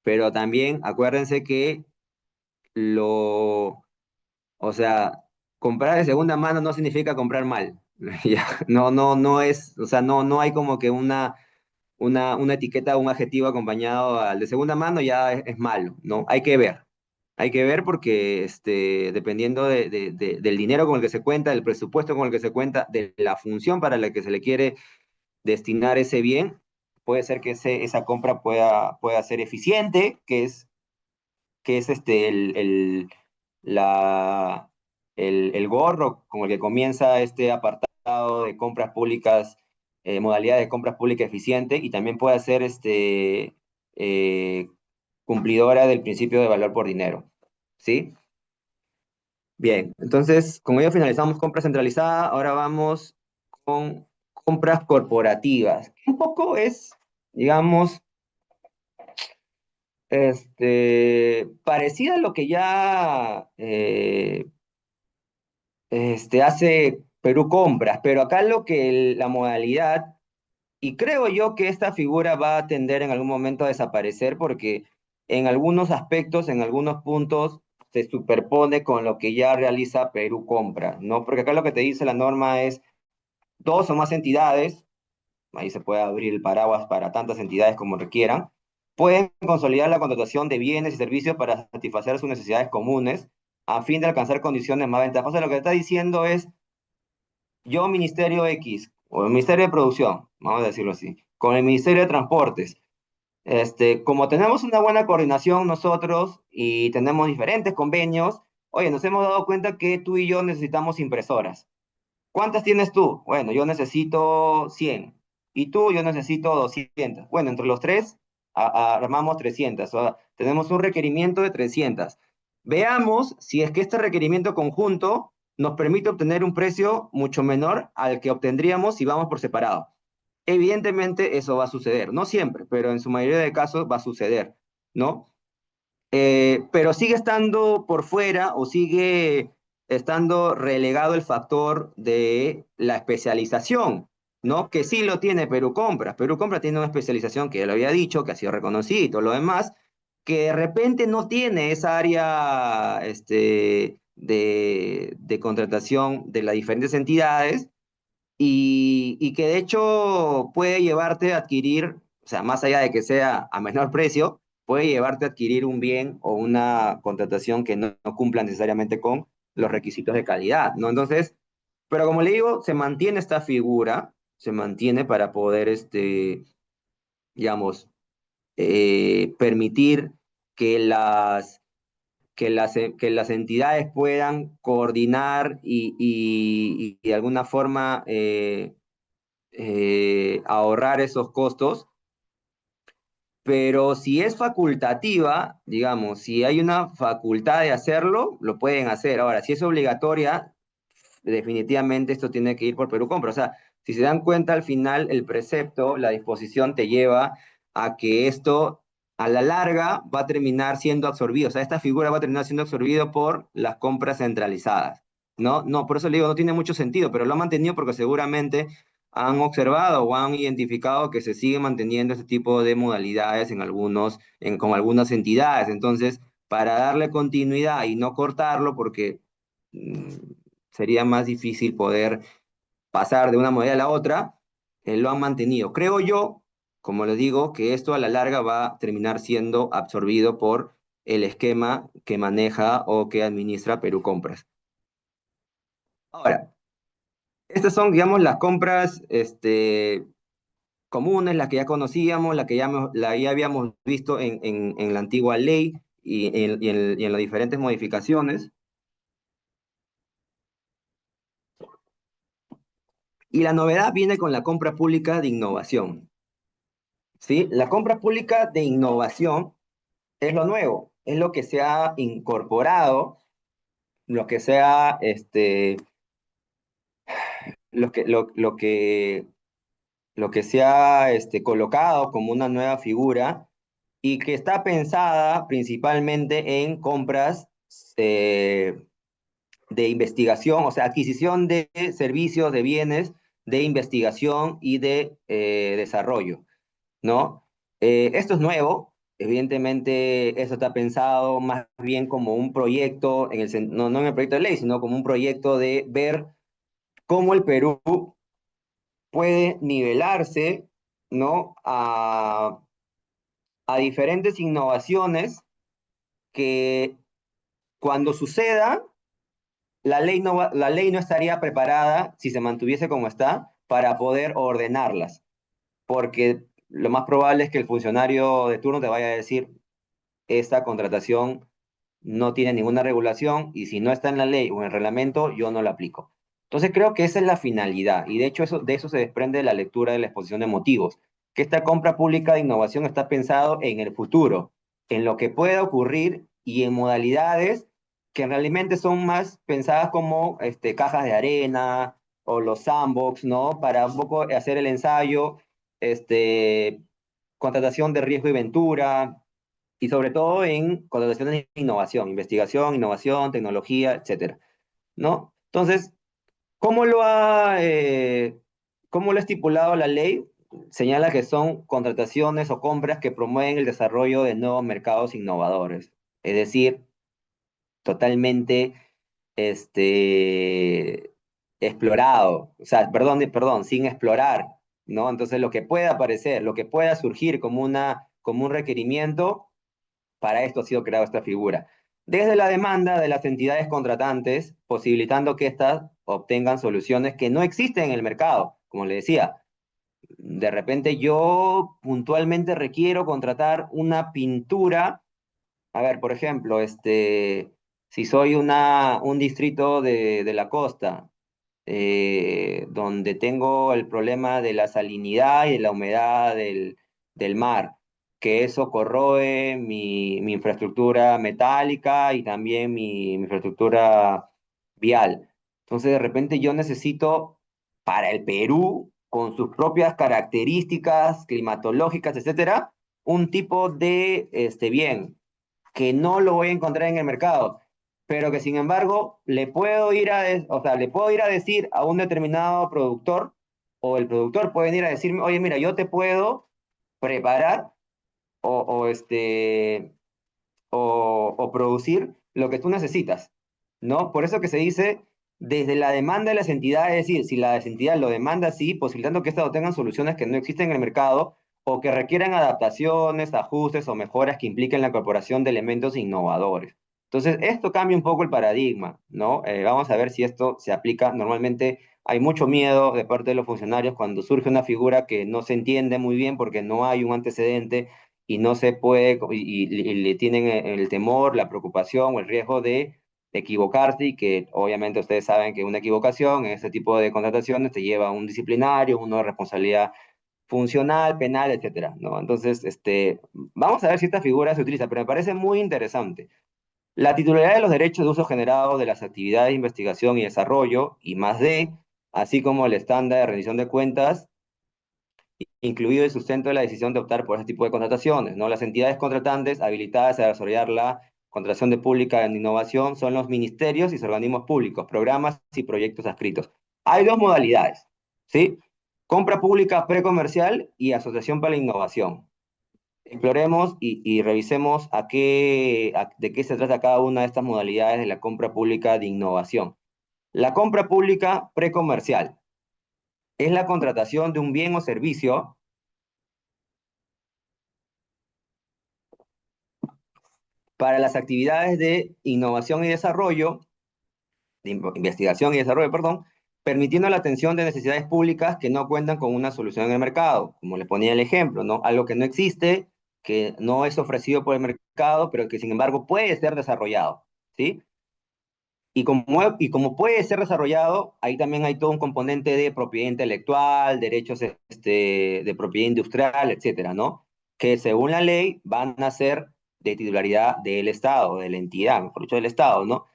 pero también acuérdense que o sea, comprar de segunda mano no significa comprar mal. Ya, no es, o sea, no hay como que una etiqueta, un adjetivo acompañado al de segunda mano ya es malo, ¿no? Hay que ver. Hay que ver porque dependiendo del dinero con el que se cuenta, del presupuesto con el que se cuenta, de la función para la que se le quiere destinar ese bien, puede ser que esa compra pueda ser eficiente, que es la, el gorro con el que comienza este apartado de compras públicas, modalidad de compras públicas eficiente, y también puede ser eh, cumplidora del principio de valor por dinero. ¿Sí? Bien, entonces, como ya finalizamos compra centralizada, ahora vamos con compras corporativas. Un poco es, digamos, parecida a lo que ya hace Perú Compras, pero acá la modalidad, y creo yo que esta figura va a tender en algún momento a desaparecer porque en algunos aspectos, en algunos puntos, se superpone con lo que ya realiza Perú Compras, ¿no? Porque acá lo que te dice la norma es dos o más entidades, ahí se puede abrir el paraguas para tantas entidades como requieran, pueden consolidar la contratación de bienes y servicios para satisfacer sus necesidades comunes a fin de alcanzar condiciones más ventajosas. Lo que está diciendo es, yo Ministerio X, o el Ministerio de Producción, vamos a decirlo así, con el Ministerio de Transportes, como tenemos una buena coordinación nosotros y tenemos diferentes convenios, oye, nos hemos dado cuenta que tú y yo necesitamos impresoras. ¿Cuántas tienes tú? Bueno, yo necesito 100. Y tú, yo necesito 200. Bueno, entre los tres armamos 300. O sea, tenemos un requerimiento de 300. Veamos si es que este requerimiento conjunto nos permite obtener un precio mucho menor al que obtendríamos si vamos por separado. Evidentemente eso va a suceder, no siempre, pero en su mayoría de casos va a suceder, ¿no? Pero sigue estando por fuera o sigue estando relegado el factor de la especialización, ¿no? Que sí lo tiene Perú Compras. Perú Compras tiene una especialización que ya lo había dicho, que ha sido reconocida y todo lo demás, que de repente no tiene esa área de contratación de las diferentes entidades y que de hecho puede llevarte a adquirir, o sea, más allá de que sea a menor precio, puede llevarte a adquirir un bien o una contratación que no cumpla necesariamente con los requisitos de calidad, ¿no? Entonces, pero como le digo, se mantiene esta figura, se mantiene para poder, digamos, permitir que que las entidades puedan coordinar y de alguna forma ahorrar esos costos, pero si es facultativa, digamos, si hay una facultad de hacerlo, lo pueden hacer. Ahora, si es obligatoria, definitivamente esto tiene que ir por Perú Compra. O sea, si se dan cuenta, al final el precepto, la disposición te lleva a que esto a la larga va a terminar siendo absorbido. O sea, esta figura va a terminar siendo absorbido por las compras centralizadas. No, no, por eso le digo, no tiene mucho sentido, pero lo han mantenido porque seguramente han observado o han identificado que se sigue manteniendo este tipo de modalidades con algunas entidades. Entonces, para darle continuidad y no cortarlo, porque mm, sería más difícil poder pasar de una modalidad a la otra, lo han mantenido. Creo yo, como les digo, que esto a la larga va a terminar siendo absorbido por el esquema que maneja o que administra Perú Compras. Ahora, estas son, digamos, las compras comunes, las que ya conocíamos, la ya habíamos visto en la antigua ley y en las diferentes modificaciones. Y la novedad viene con la compra pública de innovación. ¿Sí? La compra pública de innovación es lo nuevo, es lo que se ha incorporado, lo que se ha, lo que se ha colocado como una nueva figura y que está pensada principalmente en compras eh, de investigación, o sea, adquisición de servicios, de bienes, de investigación y de desarrollo, ¿no? Esto es nuevo, evidentemente eso está pensado más bien como un proyecto, no, no en el proyecto de ley, sino como un proyecto de ver cómo el Perú puede nivelarse, ¿no? A diferentes innovaciones que cuando suceda, la ley no estaría preparada, si se mantuviese como está, para poder ordenarlas, porque lo más probable es que el funcionario de turno te vaya a decir, esta contratación no tiene ninguna regulación y si no está en la ley o en el reglamento, yo no la aplico. Entonces creo que esa es la finalidad y de hecho de eso se desprende la lectura de la exposición de motivos, que esta compra pública de innovación está pensado en el futuro, en lo que pueda ocurrir y en modalidades que realmente son más pensadas como cajas de arena o los sandbox, ¿no? Para un poco hacer el ensayo, este, contratación de riesgo y ventura, y sobre todo en contrataciones de innovación, investigación, innovación, tecnología, etcétera, ¿no? Entonces, ¿cómo cómo lo ha estipulado la ley? Señala que son contrataciones o compras que promueven el desarrollo de nuevos mercados innovadores, es decir, totalmente este, explorado, o sea, perdón, sin explorar, ¿no? Entonces, lo que pueda aparecer, lo que pueda surgir como como un requerimiento, para esto ha sido creada esta figura. Desde la demanda de las entidades contratantes, posibilitando que éstas obtengan soluciones que no existen en el mercado. Como le decía, de repente yo puntualmente requiero contratar una pintura. A ver, por ejemplo, si soy un distrito de la costa, donde tengo el problema de la salinidad y de la humedad del mar, que eso corroe mi infraestructura metálica y también mi infraestructura vial. Entonces, de repente yo necesito para el Perú, con sus propias características climatológicas, etcétera, un tipo de bien que no lo voy a encontrar en el mercado, pero que sin embargo o sea, le puedo ir a decir a un determinado productor, o el productor puede venir a decirme, oye, mira, yo te puedo preparar o, o este, o producir lo que tú necesitas, ¿no? Por eso que se dice desde la demanda de las entidades, es decir, si la entidad lo demanda así, posibilitando que éstas obtengan soluciones que no existen en el mercado o que requieran adaptaciones, ajustes o mejoras que impliquen la incorporación de elementos innovadores. Entonces, esto cambia un poco el paradigma, ¿no? Vamos a ver si esto se aplica. Normalmente hay mucho miedo de parte de los funcionarios cuando surge una figura que no se entiende muy bien porque no hay un antecedente y no se puede, y le tienen el temor, la preocupación o el riesgo de equivocarse y que obviamente ustedes saben que una equivocación en este tipo de contrataciones te lleva a un disciplinario, uno de responsabilidad funcional, penal, etcétera, ¿no? Entonces, vamos a ver si esta figura se utiliza, pero me parece muy interesante. La titularidad de los derechos de uso generado de las actividades de investigación y desarrollo, y más de, así como el estándar de rendición de cuentas, incluido el sustento de la decisión de optar por ese tipo de contrataciones, ¿no? Las entidades contratantes habilitadas a desarrollar la contratación de pública en innovación son los ministerios y sus organismos públicos, programas y proyectos adscritos. Hay dos modalidades, ¿sí? Compra pública precomercial y asociación para la innovación. Exploremos y revisemos de qué se trata cada una de estas modalidades de la compra pública de innovación. La compra pública precomercial es la contratación de un bien o servicio para las actividades de innovación y desarrollo, investigación y desarrollo, perdón, permitiendo la atención de necesidades públicas que no cuentan con una solución en el mercado, como les ponía el ejemplo, ¿no? Algo que no existe, que no es ofrecido por el mercado, pero que sin embargo puede ser desarrollado, ¿sí? Y como puede ser desarrollado, ahí también hay todo un componente de propiedad intelectual, derechos de propiedad industrial, etcétera, ¿no? Que según la ley van a ser de titularidad del Estado, de la entidad, mejor dicho, del Estado, ¿no?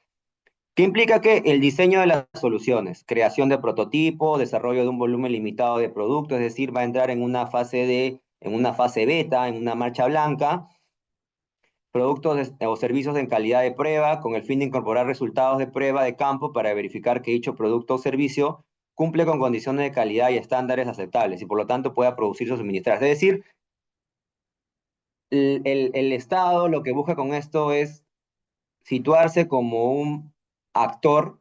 ¿Qué implica que el diseño de las soluciones, creación de prototipo, desarrollo de un volumen limitado de productos, es decir, va a entrar en una fase beta, en una marcha blanca, productos o servicios en calidad de prueba con el fin de incorporar resultados de prueba de campo para verificar que dicho producto o servicio cumple con condiciones de calidad y estándares aceptables y por lo tanto pueda producirse o suministrarse. Es decir, el Estado lo que busca con esto es situarse como un actor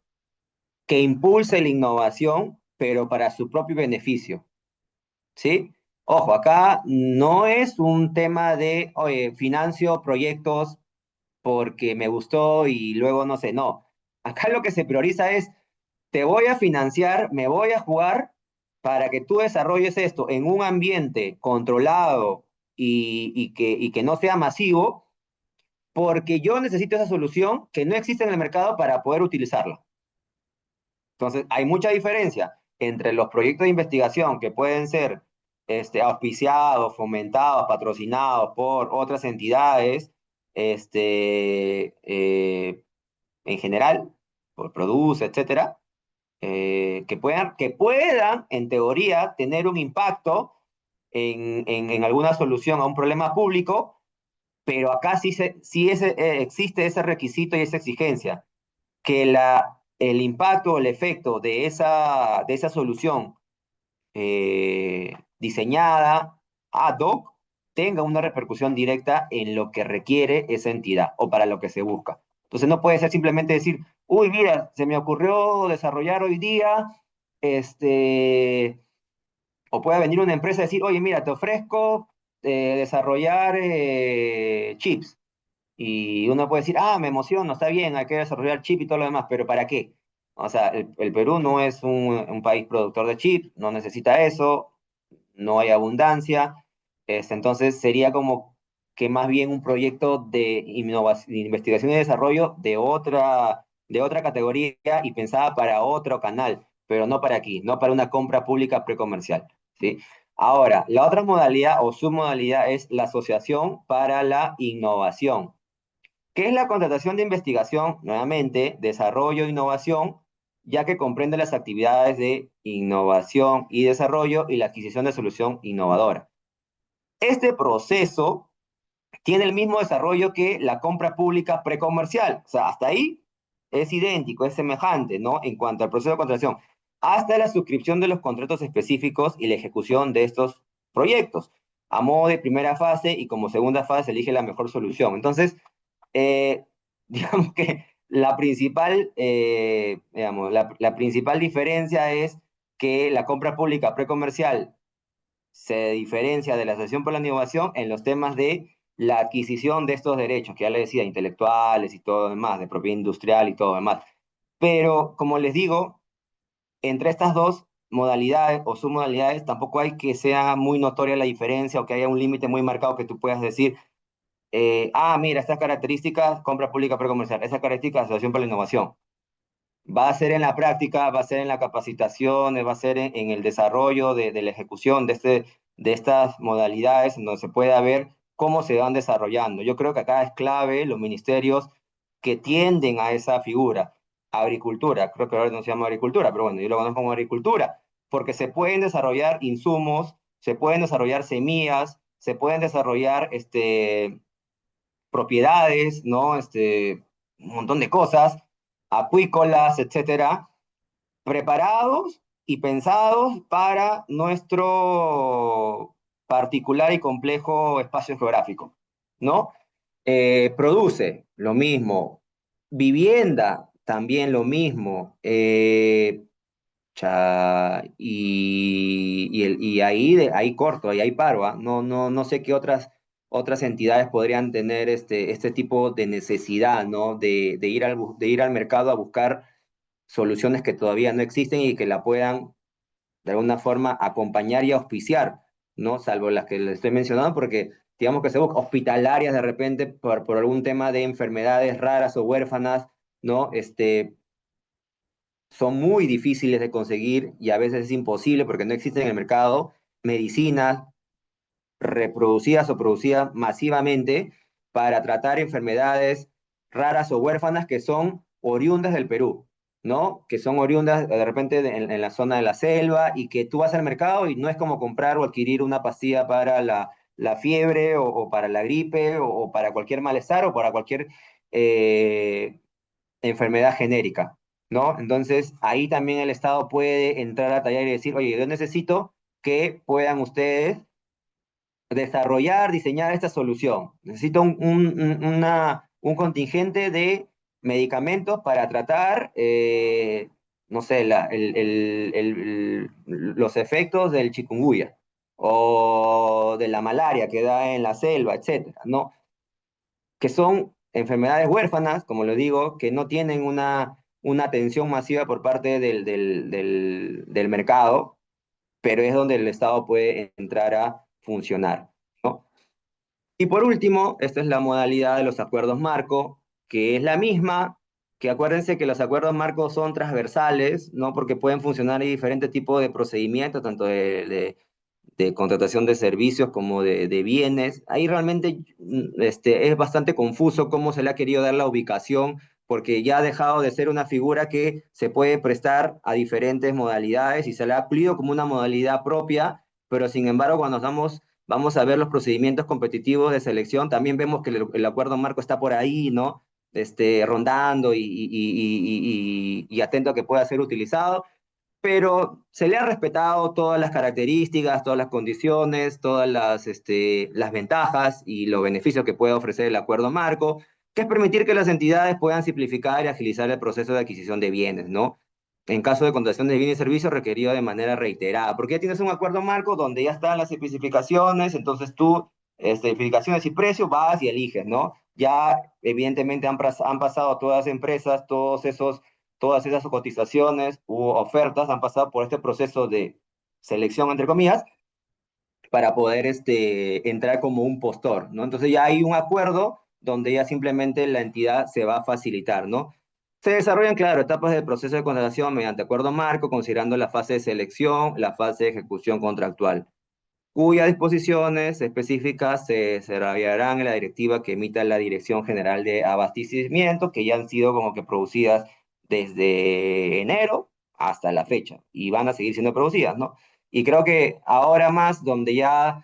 que impulse la innovación, pero para su propio beneficio, ¿sí? Ojo, acá no es un tema de, oye, financio proyectos porque me gustó y luego no sé, no. Acá lo que se prioriza es, te voy a financiar, me voy a jugar para que tú desarrolles esto en un ambiente controlado y que no sea masivo, porque yo necesito esa solución que no existe en el mercado para poder utilizarla. Entonces, hay mucha diferencia entre los proyectos de investigación que pueden ser auspiciados, fomentados, patrocinados por otras entidades, en general, por Produce, etcétera, que puedan, en teoría, tener un impacto en alguna solución a un problema público, pero acá sí existe ese requisito y esa exigencia que el impacto o el efecto de esa solución diseñada ad hoc tenga una repercusión directa en lo que requiere esa entidad o para lo que se busca. Entonces no puede ser simplemente decir, uy, mira, se me ocurrió desarrollar hoy día, o puede venir una empresa y decir, oye, mira, te ofrezco desarrollar chips. Y uno puede decir, ah, me emociono, está bien, hay que desarrollar chip y todo lo demás, pero ¿para qué? O sea, el Perú no es un país productor de chips, no necesita eso, no hay abundancia. Entonces sería como que más bien un proyecto de innovación, de investigación y desarrollo de otra categoría y pensada para otro canal, pero no para aquí, no para una compra pública precomercial, ¿sí? Ahora, la otra modalidad o submodalidad es la asociación para la innovación. ¿Qué es la contratación de investigación? Nuevamente, desarrollo e innovación, ya que comprende las actividades de innovación y desarrollo y la adquisición de solución innovadora. Este proceso tiene el mismo desarrollo que la compra pública precomercial. O sea, hasta ahí es idéntico, es semejante, ¿no? En cuanto al proceso de contratación, hasta la suscripción de los contratos específicos y la ejecución de estos proyectos. A modo de primera fase y como segunda fase se elige la mejor solución. Entonces, eh, digamos que la principal diferencia es que la compra pública precomercial se diferencia de la asociación por la innovación en los temas de la adquisición de estos derechos, que ya les decía, intelectuales y todo lo demás, de propiedad industrial y todo lo demás. Pero, como les digo, entre estas dos modalidades o submodalidades tampoco hay que sea muy notoria la diferencia o que haya un límite muy marcado que tú puedas decir, mira, estas características, compra pública precomercial, esa característica, asociación para la innovación. Va a ser en la práctica, va a ser en la capacitación, va a ser en el desarrollo de la ejecución de estas modalidades, en donde se pueda ver cómo se van desarrollando. Yo creo que acá es clave los ministerios que tienden a esa figura. Agricultura, creo que ahora no se llama agricultura, pero bueno, yo lo conozco como agricultura, porque se pueden desarrollar insumos, se pueden desarrollar semillas, se pueden desarrollar propiedades, ¿no? Un montón de cosas, acuícolas, etcétera, preparados y pensados para nuestro particular y complejo espacio geográfico, ¿no? Produce lo mismo, vivienda también lo mismo, y ahí corto, ahí paro, ¿ah? No sé qué otras entidades podrían tener este tipo de necesidad, ¿no? De ir al mercado a buscar soluciones que todavía no existen y que la puedan de alguna forma acompañar y auspiciar, ¿no? Salvo las que les estoy mencionando, porque digamos que se busca hospitalarias de repente por algún tema de enfermedades raras o huérfanas, ¿no? Son muy difíciles de conseguir y a veces es imposible porque no existen en el mercado medicinas reproducidas o producidas masivamente para tratar enfermedades raras o huérfanas que son oriundas del Perú, ¿no? Que son oriundas de repente en la zona de la selva y que tú vas al mercado y no es como comprar o adquirir una pastilla para la fiebre o para la gripe o para cualquier malestar o para cualquier eh, enfermedad genérica, ¿no? Entonces, ahí también el Estado puede entrar a tallar y decir, oye, yo necesito que puedan ustedes desarrollar, diseñar esta solución. Necesito un contingente de medicamentos para tratar, no sé, los efectos del chikungunya o de la malaria que da en la selva, etcétera, ¿no? Que son enfermedades huérfanas, como lo digo, que no tienen una atención masiva por parte del mercado, pero es donde el Estado puede entrar a funcionar, ¿no? Y por último, esta es la modalidad de los acuerdos marco, que es la misma, que acuérdense que los acuerdos marco son transversales, ¿no? Porque pueden funcionar en diferentes tipos de procedimientos, tanto de contratación de servicios como de bienes. Ahí realmente es bastante confuso cómo se le ha querido dar la ubicación, porque ya ha dejado de ser una figura que se puede prestar a diferentes modalidades y se le ha cumplido como una modalidad propia, pero sin embargo cuando vamos a ver los procedimientos competitivos de selección, también vemos que el acuerdo marco está por ahí, ¿no? Rondando y atento a que pueda ser utilizado, pero se le ha respetado todas las características, todas las condiciones, todas las ventajas y los beneficios que puede ofrecer el acuerdo marco, que es permitir que las entidades puedan simplificar y agilizar el proceso de adquisición de bienes, ¿no? En caso de contratación de bienes y servicios requerido de manera reiterada, porque ya tienes un acuerdo marco donde ya están las especificaciones, entonces tú, especificaciones y precios, vas y eliges, ¿no? Ya evidentemente han pasado todas las empresas, todas esas cotizaciones u ofertas han pasado por este proceso de selección, entre comillas, para poder entrar como un postor, ¿no? Entonces ya hay un acuerdo donde ya simplemente la entidad se va a facilitar, ¿no? Se desarrollan, claro, etapas del proceso de contratación mediante acuerdo marco, considerando la fase de selección, la fase de ejecución contractual, cuyas disposiciones específicas se desarrollarán en la directiva que emita la Dirección General de Abastecimiento, que ya han sido como que producidas desde enero hasta la fecha y van a seguir siendo producidas, ¿no? Y creo que ahora más, donde ya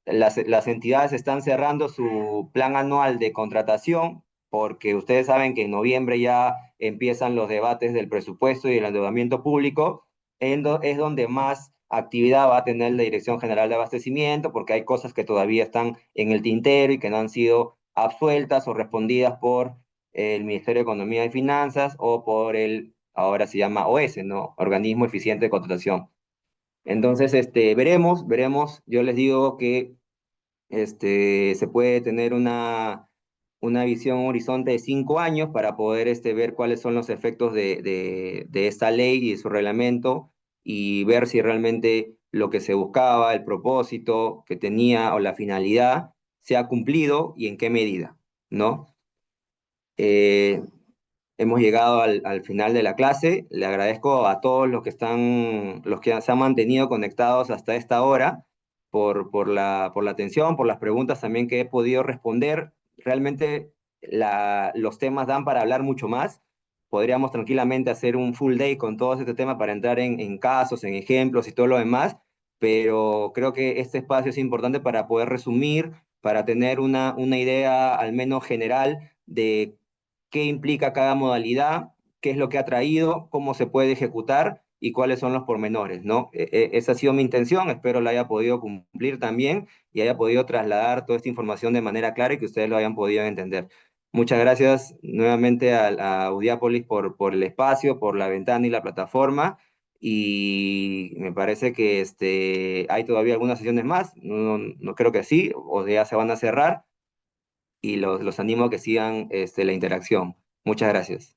las entidades están cerrando su plan anual de contratación, porque ustedes saben que en noviembre ya empiezan los debates del presupuesto y el endeudamiento público, es donde más actividad va a tener la Dirección General de Abastecimiento, porque hay cosas que todavía están en el tintero y que no han sido absueltas o respondidas por el Ministerio de Economía y Finanzas o por ahora se llama OS, ¿no? Organismo Eficiente de Contratación. Entonces, veremos. Yo les digo que se puede tener una visión, un horizonte de 5 años para poder ver cuáles son los efectos de esta ley y de su reglamento y ver si realmente lo que se buscaba, el propósito que tenía o la finalidad se ha cumplido y en qué medida, ¿no? Eh, Hemos llegado al final de la clase. Le agradezco a todos los que se han mantenido conectados hasta esta hora por la atención, por las preguntas también que he podido responder. Realmente los temas dan para hablar mucho más. Podríamos tranquilamente hacer un full day con todo este tema para entrar en casos, en ejemplos y todo lo demás, pero creo que este espacio es importante para poder resumir, para tener una idea al menos general de qué implica cada modalidad, qué es lo que ha traído, cómo se puede ejecutar y cuáles son los pormenores, ¿no? Esa ha sido mi intención, espero la haya podido cumplir también y haya podido trasladar toda esta información de manera clara y que ustedes lo hayan podido entender. Muchas gracias nuevamente a Audiápolis por el espacio, por la ventana y la plataforma. Y me parece que hay todavía algunas sesiones más, no creo que sí, o ya se van a cerrar y los animo a que sigan la interacción. Muchas gracias.